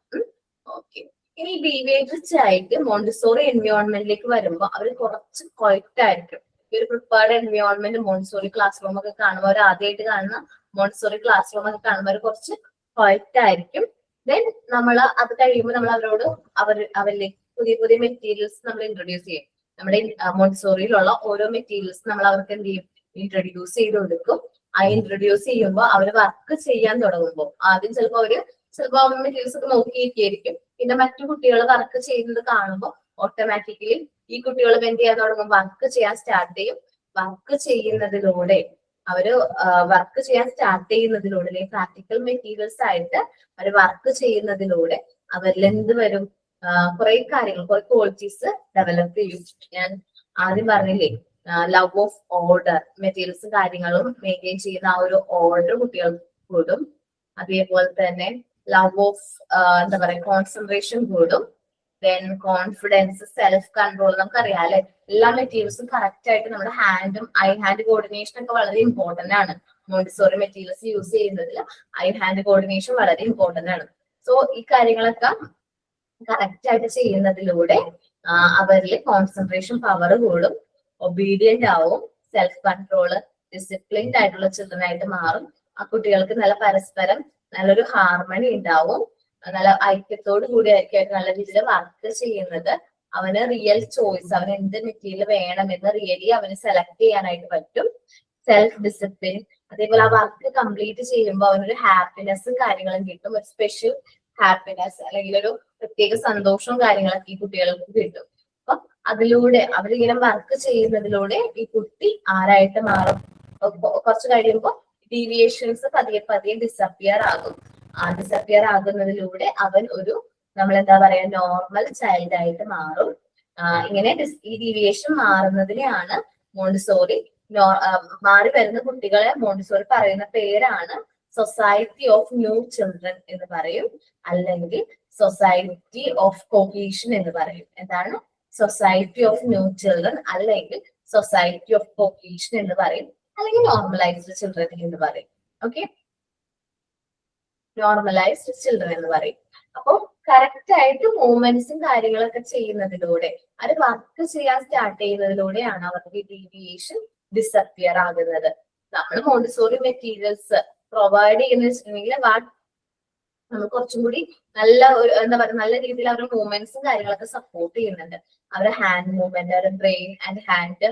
ഓക്കെ. ഇനി ഡീവിയേറ്റഡ് ചൈൽഡ് മോണ്ടിസോറി എൻവയോൺമെന്റിലേക്ക് വരുമ്പോൾ അവർ കുറച്ച് ക്വയറ്റ് ആയിരിക്കും. ഈ ഒരു prepared environment Montessori class room ഒക്കെ കാണുമ്പോൾ, അവർ ആദ്യമായിട്ട് കാണുന്ന മോണ്ടിസോറി ക്ലാസ് റൂം ഒക്കെ കാണുമ്പോൾ കുറച്ച് ക്വയറ്റ് ആയിരിക്കും. ദെൻ നമ്മൾ അത് കഴിയുമ്പോൾ നമ്മൾ അവരിലേക്ക് പുതിയ പുതിയ മെറ്റീരിയൽസ് നമ്മൾ ഇൻട്രൊഡ്യൂസ് ചെയ്യും. നമ്മുടെ മോണ്ടിസോറിയിലുള്ള ഓരോ മെറ്റീരിയൽസ് നമ്മൾ അവർക്ക് എന്ത് ചെയ്യും, ഇൻട്രൊഡ്യൂസ് ചെയ്ത് കൊടുക്കും. ആ ഇൻട്രൊഡ്യൂസ് ചെയ്യുമ്പോൾ അവർ വർക്ക് ചെയ്യാൻ തുടങ്ങുമ്പോൾ ആദ്യം ചിലപ്പോൾ മെറ്റീരിയൽസ് ഒക്കെ നോക്കിയിരിക്കും. പിന്നെ മറ്റു കുട്ടികൾ വർക്ക് ചെയ്യുന്നത് കാണുമ്പോൾ ഓട്ടോമാറ്റിക്കലി ഈ കുട്ടികൾ എന്ത് ചെയ്യാൻ തുടങ്ങും, വർക്ക് ചെയ്യാൻ സ്റ്റാർട്ട് ചെയ്യും. വർക്ക് ചെയ്യുന്നതിലൂടെ പ്രാക്ടിക്കൽ മെറ്റീരിയൽസ് ആയിട്ട് അവർ വർക്ക് ചെയ്യുന്നതിലൂടെ അവരിൽ എന്ത് വരും, കുറെ കാര്യങ്ങൾ, കുറെ ക്വാളിറ്റീസ് ഡെവലപ്പ് ചെയ്യും. ഞാൻ ആദ്യം പറഞ്ഞില്ലേ, ലവ് ഓഫ് ഓർഡർ, മെറ്റീരിയൽസും കാര്യങ്ങളും മെയിൻറ്റെയിൻ ചെയ്യുന്ന ആ ഒരു ഓർഡർ കുട്ടികൾക്ക് കൂടും. അതേപോലെ തന്നെ ലവ് ഓഫ് എന്താ പറയാ കോൺസെൻട്രേഷൻ കൂടും. Then confidence, self control. നമുക്കറിയാം അല്ലെ, എല്ലാ മെറ്റീരിയൽസും കറക്റ്റ് ആയിട്ട് നമ്മുടെ ഹാൻഡും ഐ ഹാൻഡ് കോർഡിനേഷൻ ഒക്കെ വളരെ ഇമ്പോർട്ടന്റ് ആണ്. മോണ്ടിസോറി മെറ്റീരിയൽസ് യൂസ് ചെയ്യുന്നതിൽ ഐ ഹാൻഡ് കോർഡിനേഷൻ വളരെ ഇമ്പോർട്ടന്റ് ആണ്. സോ ഈ കാര്യങ്ങളൊക്കെ കറക്റ്റ് ആയിട്ട് ചെയ്യുന്നതിലൂടെ അവരിൽ കോൺസെൻട്രേഷൻ പവർ കൂടും, ഒബീഡിയന്റ് ആവും, സെൽഫ് കൺട്രോള്, ഡിസിപ്ലിൻഡ് ആയിട്ടുള്ള ചിൽഡ്രൻ ആയിട്ട് മാറും. ആ കുട്ടികൾക്ക് നല്ല പരസ്പരം നല്ലൊരു ഹാർമണി ഉണ്ടാവും, നല്ല ഐക്യത്തോട് കൂടി ആയിരിക്കും നല്ല രീതിയിൽ വർക്ക് ചെയ്യുന്നത്. അവന് റിയൽ ചോയ്സ്, അവന് എന്ത് മെറ്റീരിയൽ വേണമെന്ന് റിയലി അവന് സെലക്ട് ചെയ്യാനായിട്ട് പറ്റും. സെൽഫ് ഡിസിപ്ലിൻ, അതേപോലെ ആ വർക്ക് കംപ്ലീറ്റ് ചെയ്യുമ്പോൾ അവനൊരു ഹാപ്പിനെസ്സും കാര്യങ്ങളും കിട്ടും. ഒരു സ്പെഷ്യൽ ഹാപ്പിനെസ് അല്ലെങ്കിൽ ഒരു പ്രത്യേക സന്തോഷവും കാര്യങ്ങളൊക്കെ ഈ കുട്ടികൾക്ക് കിട്ടും. അപ്പൊ അതിലൂടെ അവരിങ്ങനെ വർക്ക് ചെയ്യുന്നതിലൂടെ ഈ കുട്ടി ആരായിട്ട് മാറും, കുറച്ച് കഴിയുമ്പോൾ ഡീവിയേഷൻസ് പതിയെ ഡിസപ്പിയർ ആകും. ഡിസപ്പിയർ ആകുന്നതിലൂടെ അവൻ ഒരു നമ്മൾ എന്താ പറയാ നോർമൽ ചൈൽഡ് ആയിട്ട് മാറും. ഇങ്ങനെ ഈ ഡീവിയേഷൻ മാറുന്നതിനെയാണ് മോണ്ടിസോറി, മാറി വരുന്ന കുട്ടികളെ മോണ്ടിസോറി പറയുന്ന പേരാണ് സൊസൈറ്റി ഓഫ് ന്യൂ ചിൽഡ്രൻ എന്ന് പറയും, അല്ലെങ്കിൽ സൊസൈറ്റി ഓഫ് കോഹീഷൻ എന്ന് പറയും. എന്താണ് സൊസൈറ്റി ഓഫ് ന്യൂ ചിൽഡ്രൻ, അല്ലെങ്കിൽ സൊസൈറ്റി ഓഫ് കോഹീഷൻ എന്ന് പറയും, അല്ലെങ്കിൽ നോർമലൈസ്ഡ് ചിൽഡ്രൻ എന്ന് പറയും. ഓക്കെ, നോർമലൈസ്ഡ് ചിൽഡ്രൻ എന്ന് പറയും. അപ്പോൾ കറക്റ്റ് ആയിട്ട് മൂവ്മെന്റ്സും കാര്യങ്ങളൊക്കെ ചെയ്യുന്നതിലൂടെ, അത് വർക്ക് ചെയ്യാൻ സ്റ്റാർട്ട് ചെയ്യുന്നതിലൂടെയാണ് അവർക്ക് ഡീവിയേഷൻ ഡിസപ്പിയർ ആകുന്നത്. നമ്മൾ മോണ്ടിസോറി മെറ്റീരിയൽസ് പ്രൊവൈഡ് ചെയ്യുന്ന വെച്ചിട്ടുണ്ടെങ്കിൽ നമ്മൾ കുറച്ചും കൂടി നല്ല ഒരു എന്താ പറയുക നല്ല രീതിയിൽ അവരുടെ മൂവ്മെന്റ്സും കാര്യങ്ങളൊക്കെ സപ്പോർട്ട് ചെയ്യുന്നുണ്ട്. അവരുടെ ഹാൻഡ് മൂവ്മെന്റ്, അവരുടെ ബ്രെയിൻ ആൻഡ് ഹാൻഡ്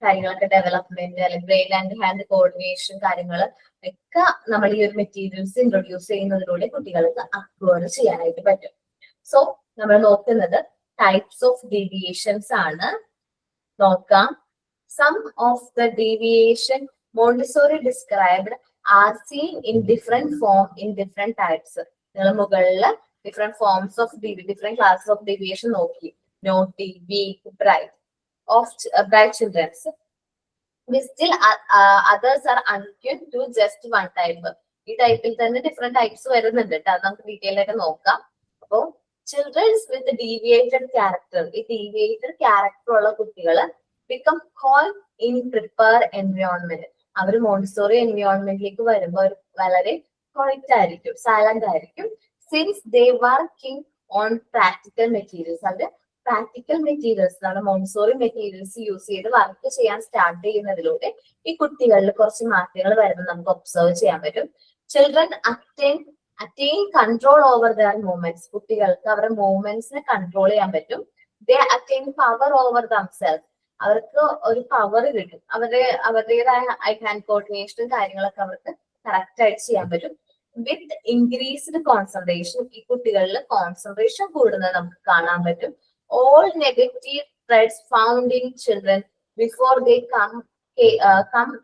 കാര്യങ്ങളൊക്കെ ഡെവലപ്മെന്റ്, അല്ലെങ്കിൽ ബ്രെയിൻ ആൻഡ് ഹാൻഡ് കോർഡിനേഷൻ കാര്യങ്ങൾ ഒക്കെ നമ്മൾ ഈ ഒരു മെറ്റീരിയൽസ് ഇൻട്രൊഡ്യൂസ് ചെയ്യുന്നതിലൂടെ കുട്ടികൾക്ക് അക്വയർ ചെയ്യാനായിട്ട് പറ്റും. സോ നമ്മൾ നോക്കുന്നത് ടൈപ്സ് ഓഫ് ഡീവിയേഷൻസ് ആണ്. നോക്കാം. Some of the deviation Montessori described are seen in different form in different types. നിങ്ങൾ മുകളിൽ different forms of different classes of deviation നോക്കി. Naughty, weak, bright childrens. Still others are unkin to just one type. ഈ ടൈപ്പിൽ തന്നെ ഡിഫറെന്റ് ടൈപ്സ് വരുന്നുണ്ട് കേട്ടോ. അത് നമുക്ക് ഡീറ്റെയിൽ ആയിട്ട് നോക്കാം. അപ്പോ ചിൽഡ്രൻസ് വിത്ത് ഡീവിയേറ്റഡ് ക്യാരക്ടർ, ഈ ഡീവിയേറ്റഡ് ക്യാരക്ടർ ഉള്ള കുട്ടികൾ become calm in prepared environment. അവർ മോണ്ടിസോറി എൻവയോൺമെന്റിലേക്ക് വരുമ്പോൾ അവർ വളരെ ക്വയറ്റ് ആയിരിക്കും, സൈലന്റ് ആയിരിക്കും. Since they working on practical materials, അവർ പ്രാക്ടിക്കൽ മെറ്റീരിയൽസ്, നമ്മുടെ മോണ്ടിസോറി മെറ്റീരിയൽസ് യൂസ് ചെയ്ത് വർക്ക് ചെയ്യാൻ സ്റ്റാർട്ട് ചെയ്യുന്നതിലൂടെ ഈ കുട്ടികളിൽ കുറച്ച് മാറ്റങ്ങൾ വരുന്നത് നമുക്ക് ഒബ്സർവ് ചെയ്യാൻ പറ്റും. Children attain control over there movements, കുട്ടികൾക്ക് അവരുടെ മൂവ്മെന്റ്സിനെ കൺട്രോൾ ചെയ്യാൻ പറ്റും. ദേ അറ്റൈൻ പവർ ഓവർ ദംസെൽഫ്, അവർക്ക് ഒരു പവർ കിട്ടും. അവരുടേതായ ഐ ഹാൻഡ് കോർഡിനേഷനും കാര്യങ്ങളൊക്കെ അവർക്ക് കറക്റ്റ് ആയിട്ട് ചെയ്യാൻ പറ്റും. വിത്ത് ഇൻക്രീസ്ഡ് കോൺസെൻട്രേഷൻ, ഈ കുട്ടികളിൽ കോൺസെൻട്രേഷൻ കൂടുന്നത് നമുക്ക് കാണാൻ പറ്റും. All negative threats found in children before they come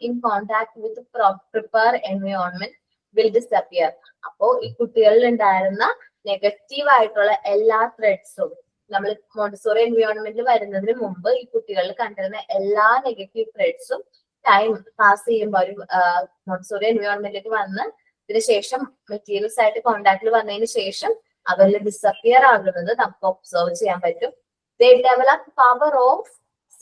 in contact with the proper environment will disappear. അപ്പോ ഈ കുട്ടികളിൽ ഉണ്ടായിരുന്ന നെഗറ്റീവ് ആയിട്ടുള്ള എല്ലാ ത്രെഡ്സും നമ്മൾ മോണ്ടിസോറി എൻവയോൺമെന്റിൽ വരുന്നതിന് മുമ്പ് ഈ കുട്ടികളിൽ കണ്ടിരുന്ന എല്ലാ നെഗറ്റീവ് ത്രെഡ്സും ടൈം പാസ് ചെയ്യുമ്പോൾ ഒരു മോണ്ടിസോറി എൻവയോൺമെന്റിലേക്ക് വന്ന് ഇതിന് ശേഷം മെറ്റീരിയൽസ് ആയിട്ട് കോണ്ടാക്ടിൽ വന്നതിന് ശേഷം അവരിൽ ഡിസപ്പിയർ ആകുന്നത് നമുക്ക് ഒബ്സർവ് ചെയ്യാൻ പറ്റും. They develop power of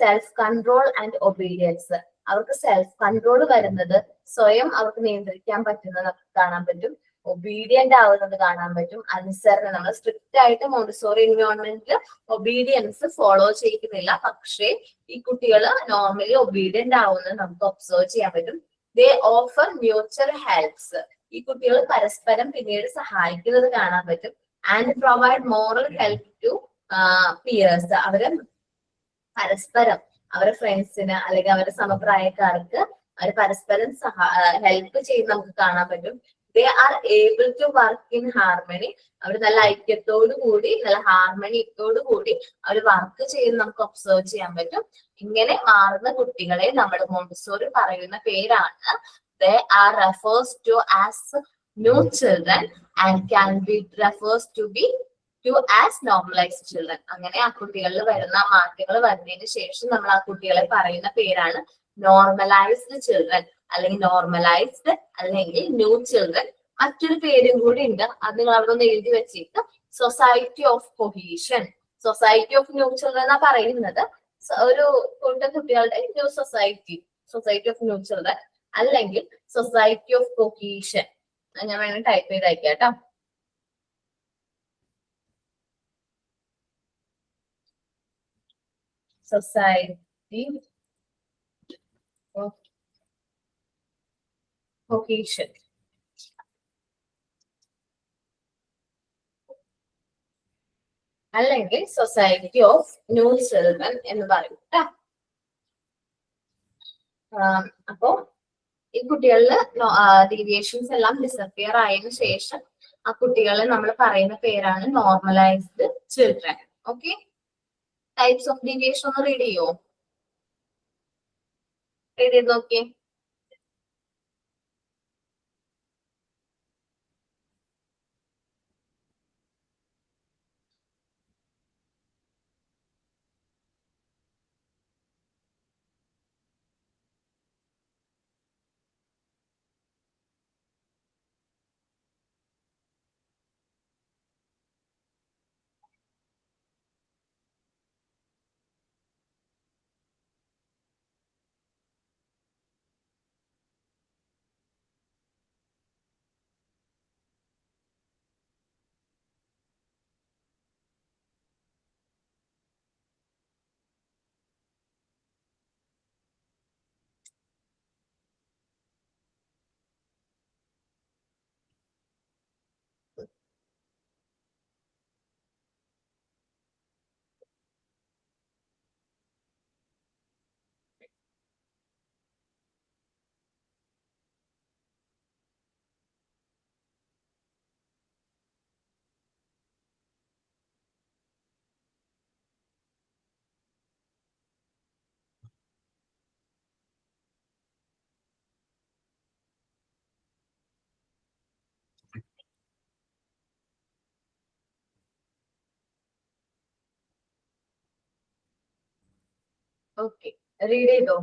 self control and obedience. അവർക്ക് സെൽഫ് കൺട്രോൾ വരുന്നത്, സ്വയം അവർക്ക് നിയന്ത്രിക്കാൻ പറ്റുന്നത് നമുക്ക് കാണാൻ പറ്റും. ഒബീഡിയന്റ് ആവുന്നത് കാണാൻ പറ്റും. അനുസരണം, നമ്മൾ സ്ട്രിക്റ്റ് ആയിട്ട് മോണ്ടിസോറി എൻവയോൺമെന്റിൽ ഒബീഡിയൻസ് ഫോളോ ചെയ്യുന്നില്ല, പക്ഷേ ഈ കുട്ടികൾ നോർമലി ഒബീഡിയന്റ് ആവുന്നത് നമുക്ക് ഒബ്സർവ് ചെയ്യാൻ പറ്റും. They offer mutual helps. ഈ കുട്ടികൾ പരസ്പരം പിന്നീട് സഹായിക്കുന്നത് കാണാൻ പറ്റും. And provide moral help to peers. അവര് പരസ്പരം അവരുടെ ഫ്രണ്ട്സിന് അല്ലെങ്കിൽ അവരുടെ സമപ്രായക്കാർക്ക് അവർ പരസ്പരം ഹെൽപ്പ് ചെയ്യുന്ന നമുക്ക് കാണാൻ പറ്റും. They are able to work in harmony. അവർ നല്ല ഐക്യത്തോടു കൂടി, നല്ല ഹാർമണിയോടു കൂടി അവർ വർക്ക് ചെയ്യുന്ന നമുക്ക് ഒബ്സർവ് ചെയ്യാൻ പറ്റും. ഇങ്ങനെ മാറുന്ന കുട്ടികളെ നമ്മൾ മോണ്ടിസോറി പറയുന്ന പേരാണ് they are refers to as new children and can be refers to be to as normalized children. അങ്ങനെ ആ കുട്ടികളിൽ വരുന്ന മാറ്റങ്ങൾ വരുന്നതിന് ശേഷം നമ്മൾ ആ കുട്ടികളെ പറയുന്ന പേരാണ് നോർമലൈസ്ഡ് ചിൽഡ്രൻ, അല്ലെങ്കിൽ നോർമലൈസ്ഡ്, അല്ലെങ്കിൽ ന്യൂ ചിൽഡ്രൻ. മറ്റൊരു പേരും കൂടി ഉണ്ട്, അത് നിങ്ങൾ അവിടെ ഒന്ന് എഴുതി വെച്ചിട്ട് society of cohesion. Society of new children എന്നാ പറയുന്നത്. ഒരു കൂട്ടം കുട്ടികളുടെ new society of new children, അല്ലെങ്കിൽ സൊസൈറ്റി ഓഫ് കൊഹീഷൻ. ഞാൻ വേണമെങ്കിൽ ടൈപ്പ് ചെയ്ത് അയക്കാം കേട്ടോ. Society of cohesion. അല്ലെങ്കിൽ സൊസൈറ്റി ഓഫ് ന്യൂ ചിൽഡ്രൻ എന്ന് പറയും കേട്ടോ. അപ്പോ ഈ കുട്ടികളിൽ ഡീവിയേഷൻസ് എല്ലാം ഡിസപ്പിയർ ആയതിനു ശേഷം ആ കുട്ടികളെ നമ്മൾ പറയുന്ന പേരാണ് normalised children. Okay, types of deviation ഒന്ന് റീഡ് ചെയ്യോ? റീഡ് ചെയ്ത് നോക്കിയേ. ഓക്കെ, റീഡ് ചെയ്തോ?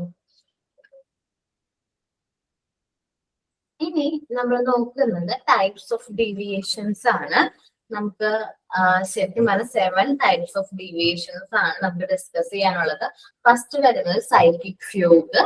ഇനി നമ്മൾ നോക്കുന്നത് ടൈപ്സ് ഓഫ് ഡീവിയേഷൻസ് ആണ്. നമുക്ക് ശരിക്കും പറഞ്ഞ 7 ടൈപ്സ് ഓഫ് ഡീവിയേഷൻസ് ആണ് നമുക്ക് ഡിസ്കസ് ചെയ്യാനുള്ളത്. ഫസ്റ്റ് വരുന്നത് psychic fugue,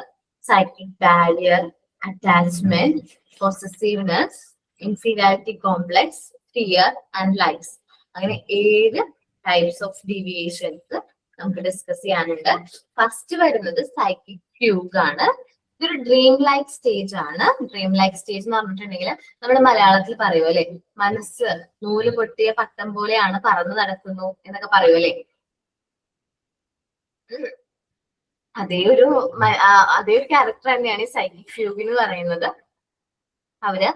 psychic barrier, attachment, possessiveness, inferiority complex, fear and likes. അങ്ങനെ 7 ടൈപ്സ് ഓഫ് ഡീവിയേഷൻസ് നമുക്ക് ഡിസ്കസ് ചെയ്യാനുണ്ട്. ഫസ്റ്റ് വരുന്നത് സൈക്കിക് ഫ്യൂഗ് ആണ്. ഇതൊരു ഡ്രീം ലൈക്ക് സ്റ്റേജ് ആണ്. ഡ്രീം ലൈക്ക് സ്റ്റേജ് എന്ന് പറഞ്ഞിട്ടുണ്ടെങ്കിൽ നമ്മുടെ മലയാളത്തിൽ പറയുമല്ലേ, മനസ്സ് നൂല് പൊട്ടിയ പട്ടം പോലെയാണ് പറന്നു നടക്കുന്നു എന്നൊക്കെ പറയുമല്ലേ. അതേ ഒരു ക്യാരക്ടർ തന്നെയാണ് ഈ സൈക്കിക് ഫ്യൂഗ് എന്ന് പറയുന്നത്. അവര്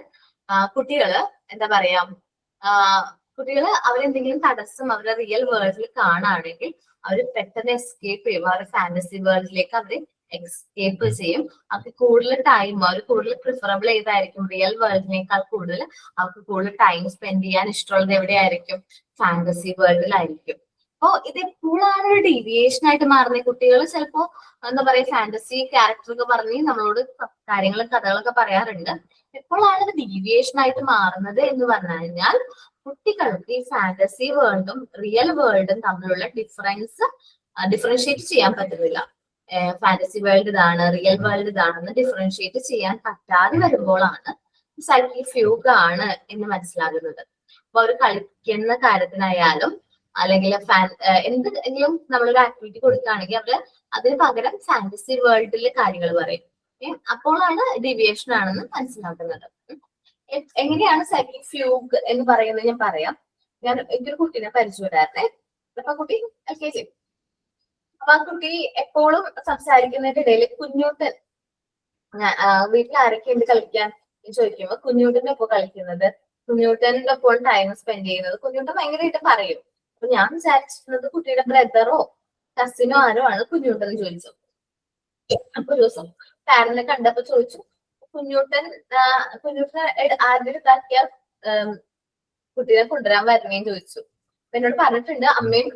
കുട്ടികള് എന്താ പറയാ, കുട്ടികൾ അവരെന്തെങ്കിലും തടസ്സം അവരുടെ റിയൽ വേൾഡിൽ കാണുകയാണെങ്കിൽ അവർ പെട്ടെന്ന് എസ്കേപ്പ് ചെയ്യും. അവരുടെ ഫാന്റസി വേൾഡിലേക്ക് അവർ എസ്കേപ്പ് ചെയ്യും. അവർക്ക് കൂടുതൽ ടൈം, അവർ കൂടുതൽ പ്രിഫറബിൾ ചെയ്തായിരിക്കും റിയൽ വേൾഡിനേക്കാൾ കൂടുതൽ അവർക്ക് കൂടുതൽ ടൈം സ്പെൻഡ് ചെയ്യാൻ ഇഷ്ടമുള്ളത് എവിടെയായിരിക്കും? ഫാന്റസി വേൾഡിലായിരിക്കും. അപ്പോ ഇത് എപ്പോഴാണ് ഒരു ഡീവിയേഷൻ ആയിട്ട് മാറുന്നത്? കുട്ടികൾ ചിലപ്പോ എന്താ പറയാ ഫാന്റസി ക്യാരക്ടറൊക്കെ പറഞ്ഞ് നമ്മളോട് കാര്യങ്ങളും കഥകളൊക്കെ പറയാറുണ്ട്. എപ്പോഴാണ് ഇത് ഡീവിയേഷൻ ആയിട്ട് മാറുന്നത് എന്ന് പറഞ്ഞു കഴിഞ്ഞാൽ കുട്ടികൾക്ക് ഈ ഫാന്റസി വേൾഡും റിയൽ വേൾഡും തമ്മിലുള്ള ഡിഫറൻഷിയേറ്റ് ചെയ്യാൻ പറ്റുന്നില്ല. ഫാന്റസി വേൾഡ് ഇതാണ്, റിയൽ വേൾഡ് ഇതാണെന്ന് ഡിഫറൻഷിയേറ്റ് ചെയ്യാൻ പറ്റാതെ വരുമ്പോഴാണ് സൈക്കിക് ഫ്യൂഗ് ആണ് എന്ന് മനസ്സിലാകുന്നത്. അപ്പൊ അവർ കളിക്കുന്ന കാര്യത്തിനായാലും അല്ലെങ്കിൽ എന്തെങ്കിലും നമ്മളൊരു ആക്ടിവിറ്റി കൊടുക്കുകയാണെങ്കിൽ അവര് അതിന് പകരം ഫാന്റസി വേൾഡിലെ കാര്യങ്ങൾ പറയും. അപ്പോഴാണ് ഡീവിയേഷൻ ആണെന്ന് മനസ്സിലാക്കുന്നത്. എങ്ങനെയാണ് സൈക്കിക് ഫ്യൂഗ് എന്ന് പറയുന്നത് ഞാൻ പറയാം. ഞാൻ എനിക്കൊരു കുട്ടീനെ പരിചയപ്പെടായിരുന്നേ. അപ്പൊ കുട്ടി LKG. അപ്പൊ ആ കുട്ടി എപ്പോഴും സംസാരിക്കുന്നതിന്റെ ഇടയിൽ കുഞ്ഞൂട്ടൻ വീട്ടിൽ ആരൊക്കെയുണ്ട് കളിക്കാൻ ചോദിക്കുമ്പോ കുഞ്ഞൂട്ടന്റെ ഒപ്പം കളിക്കുന്നത്, കുഞ്ഞൂട്ടന്റെ ഒപ്പം ടൈം സ്പെൻഡ് ചെയ്യുന്നത് കുഞ്ഞൂട്ടൻ ഭയങ്കരമായിട്ട് പറയും. അപ്പൊ ഞാൻ വിചാരിച്ചിരുന്നത് കുട്ടിയുടെ ബ്രദറോ കസിനോ ആരോ ആണ് കുഞ്ഞൂട്ടൻ ചോദിച്ചു. അപ്പൊ ഒരു ദിവസം പാരന്റിനെ കണ്ടപ്പോ ചോദിച്ചു, കുഞ്ഞൂട്ടൻ ആരുടെ അടുത്താക്കിയ കുട്ടീനെ കൊണ്ടുവരാൻ വരണേന്ന് ചോദിച്ചു. അപ്പൊ എന്നോട് പറഞ്ഞിട്ടുണ്ട് അമ്മയും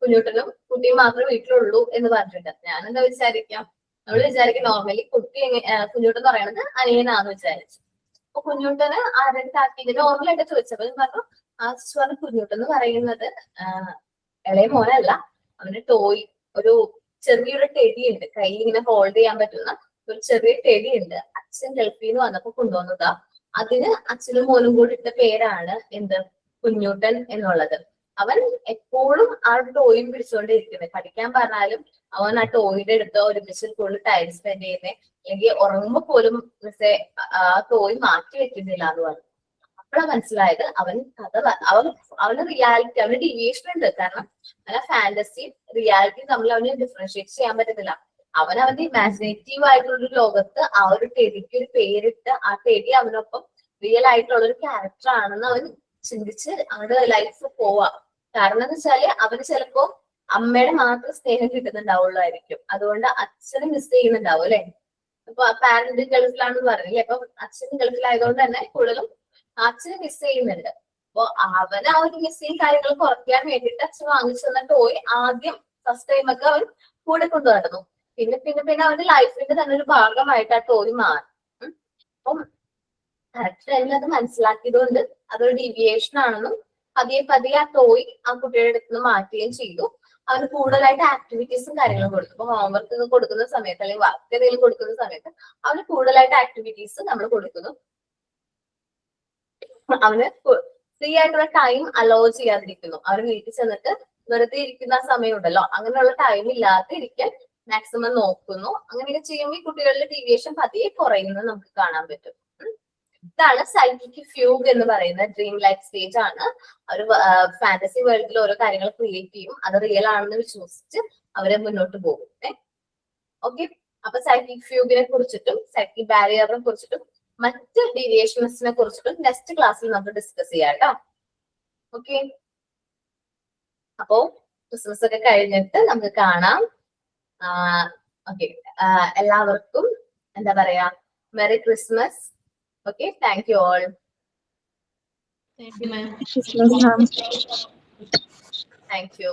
കുഞ്ഞൂട്ടനും കുട്ടിയും മാത്രമേ വീട്ടിലുള്ളൂ എന്ന് പറഞ്ഞിട്ടുണ്ട്. ഞാൻ എന്താ വിചാരിക്കാം, നമ്മൾ വിചാരിക്കും നോർമലി കുഞ്ഞൂട്ടൻ പറയണത് അനിയനാന്ന് വിചാരിച്ചു. അപ്പൊ കുഞ്ഞൂട്ടന് ആരുടെ അടുത്താക്കിയത് നോർമലായിട്ട് ചോദിച്ചപ്പോ ഞാൻ പറഞ്ഞു പറഞ്ഞ കുഞ്ഞൂട്ടൻ എന്ന് പറയുന്നത് ഇളയ മോനല്ല, അവന് ടോയ് ഒരു ചെറിയൊരു ടെഡി ഉണ്ട്, കയ്യിൽ ഇങ്ങനെ ഹോൾഡ് ചെയ്യാൻ പറ്റുന്ന ഒരു ചെറിയ ടെഡി ഉണ്ട്. അച്ഛൻ ഗൾഫിൽ നിന്ന് വന്നപ്പോ കൊണ്ടുവന്നതാ. അതിന് അച്ഛനും മോനും കൂടി ഇട്ട പേരാണ് എന്ത്? കുഞ്ഞൂട്ടൻ എന്നുള്ളത്. അവൻ എപ്പോഴും ആ ടോയും പിടിച്ചുകൊണ്ടിരിക്കുന്നത്. പഠിക്കാൻ പറഞ്ഞാലും അവൻ ആ ടോയുടെ അടുത്ത് ഒരുമിച്ച് കൂടുതൽ ടൈം സ്പെൻഡ് ചെയ്യുന്നേ, അല്ലെങ്കിൽ ഉറങ്ങുമ്പോ പോലും ആ ടോയ് മാറ്റി വെക്കുന്നില്ല എന്ന് പറഞ്ഞു. അപ്പോഴാണ് മനസ്സിലായത് അവന് റിയാലിറ്റി, അവന് ഡീവിയേഷൻ ഉണ്ട്. കാരണം അവനെ ഫാന്റസി റിയാലിറ്റി തമ്മിൽ അവന് ഡിഫറൻഷിയേറ്റ് ചെയ്യാൻ പറ്റുന്നില്ല. അവന്റെ ഇമാജിനേറ്റീവ് ആയിട്ടുള്ള ഒരു ലോകത്ത് ആ ഒരു ടെഡിക്ക് ഒരു പേരിട്ട് ആ ടെഡി അവനൊപ്പം റിയൽ ആയിട്ടുള്ള ഒരു ക്യാരക്ടർ ആണെന്ന് അവൻ ചിന്തിച്ച് അവന്റെ ലൈഫ് പോവാ. കാരണം എന്ന് വെച്ചാല് അവന് ചിലപ്പോ അമ്മയുടെ മാത്രം സ്നേഹം കിട്ടുന്നുണ്ടാവുള്ളായിരിക്കും. അതുകൊണ്ട് അച്ഛനെ മിസ് ചെയ്യുന്നുണ്ടാവും അല്ലെ. അപ്പൊ പാരന്റ് ഗൾഫിലാണെന്ന് പറഞ്ഞില്ലേ, അപ്പൊ അച്ഛൻ ഗൾഫിലായതുകൊണ്ട് തന്നെ കൂടുതലും അച്ഛനെ മിസ് ചെയ്യുന്നുണ്ട്. അപ്പൊ അവന് ആ ഒരു മിസ്സിങ് കാര്യങ്ങൾ കുറയ്ക്കാൻ വേണ്ടിയിട്ട് അച്ഛൻ വാങ്ങിച്ചു തന്ന ടോയ് ആദ്യം ഫസ്റ്റ് ടൈം ഒക്കെ അവൻ കൂടെ കൊണ്ടു നടന്നു. പിന്നെ അവന്റെ ലൈഫിന്റെ തന്നെ ഒരു ഭാഗമായിട്ട് ആ ടോയ് മാറി. അപ്പം കറക്റ്റ് ടൈമിൽ അത് മനസ്സിലാക്കിയത് കൊണ്ട് അതൊരു ഡീവിയേഷൻ ആണെന്നും പതിയെ ആ ടോയ് ആ കുട്ടിയുടെ അടുത്ത് നിന്ന് മാറ്റുകയും ചെയ്തു. അവന് കൂടുതലായിട്ട് ആക്ടിവിറ്റീസും കാര്യങ്ങളും കൊടുത്തു. ഇപ്പൊ ഹോംവർക്ക് കൊടുക്കുന്ന സമയത്ത് അല്ലെങ്കിൽ വർക്ക് എന്തെങ്കിലും കൊടുക്കുന്ന സമയത്ത് അവന് കൂടുതലായിട്ട് ആക്ടിവിറ്റീസ് നമ്മൾ കൊടുക്കുന്നു. അവന് ഫ്രീ ആയിട്ടുള്ള ടൈം അലോ ചെയ്യാതിരിക്കുന്നു. അവന് വീട്ടിൽ ചെന്നിട്ട് വെറുതെ ഇരിക്കുന്ന സമയം ഉണ്ടല്ലോ, അങ്ങനെയുള്ള ടൈം ഇല്ലാതെ ഇരിക്കാൻ മാക്സിമം നോക്കുന്നു. അങ്ങനെയൊക്കെ ചെയ്യുമ്പോൾ ഈ കുട്ടികളുടെ ഡീവിയേഷൻ പതിയെ കുറയുന്നത് നമുക്ക് കാണാൻ പറ്റും. ഇതാണ് സൈക്കിക് ഫ്യൂഗ് എന്ന് പറയുന്ന ഡ്രീം ലൈഫ് സ്റ്റേജ് ആണ്. ഒരു ഫാന്റസി വേൾഡിൽ ഓരോ കാര്യങ്ങൾ ക്രിയേറ്റ് ചെയ്യും, അത് റിയൽ ആണെന്ന് വിശ്വസിച്ച് അവരെ മുന്നോട്ട് പോകും. ഓക്കെ, അപ്പൊ സൈക്കിക് ഫ്യൂഗിനെ കുറിച്ചിട്ടും സൈക്കിക് ബാരിയറിനെ കുറിച്ചിട്ടും മറ്റ് ഡീവിയേഷൻസിനെ കുറിച്ചിട്ടും നെക്സ്റ്റ് ക്ലാസ്സിൽ നമുക്ക് ഡിസ്കസ് ചെയ്യാം കേട്ടോ. ഓക്കെ, അപ്പോ ക്രിസ്മസ് ഒക്കെ കഴിഞ്ഞിട്ട് നമുക്ക് കാണാം. ഓക്കെ, എല്ലാവർക്കും എന്താ പറയാ, merry Christmas. Okay, thank you all. Thank you, ma'am. Thank you.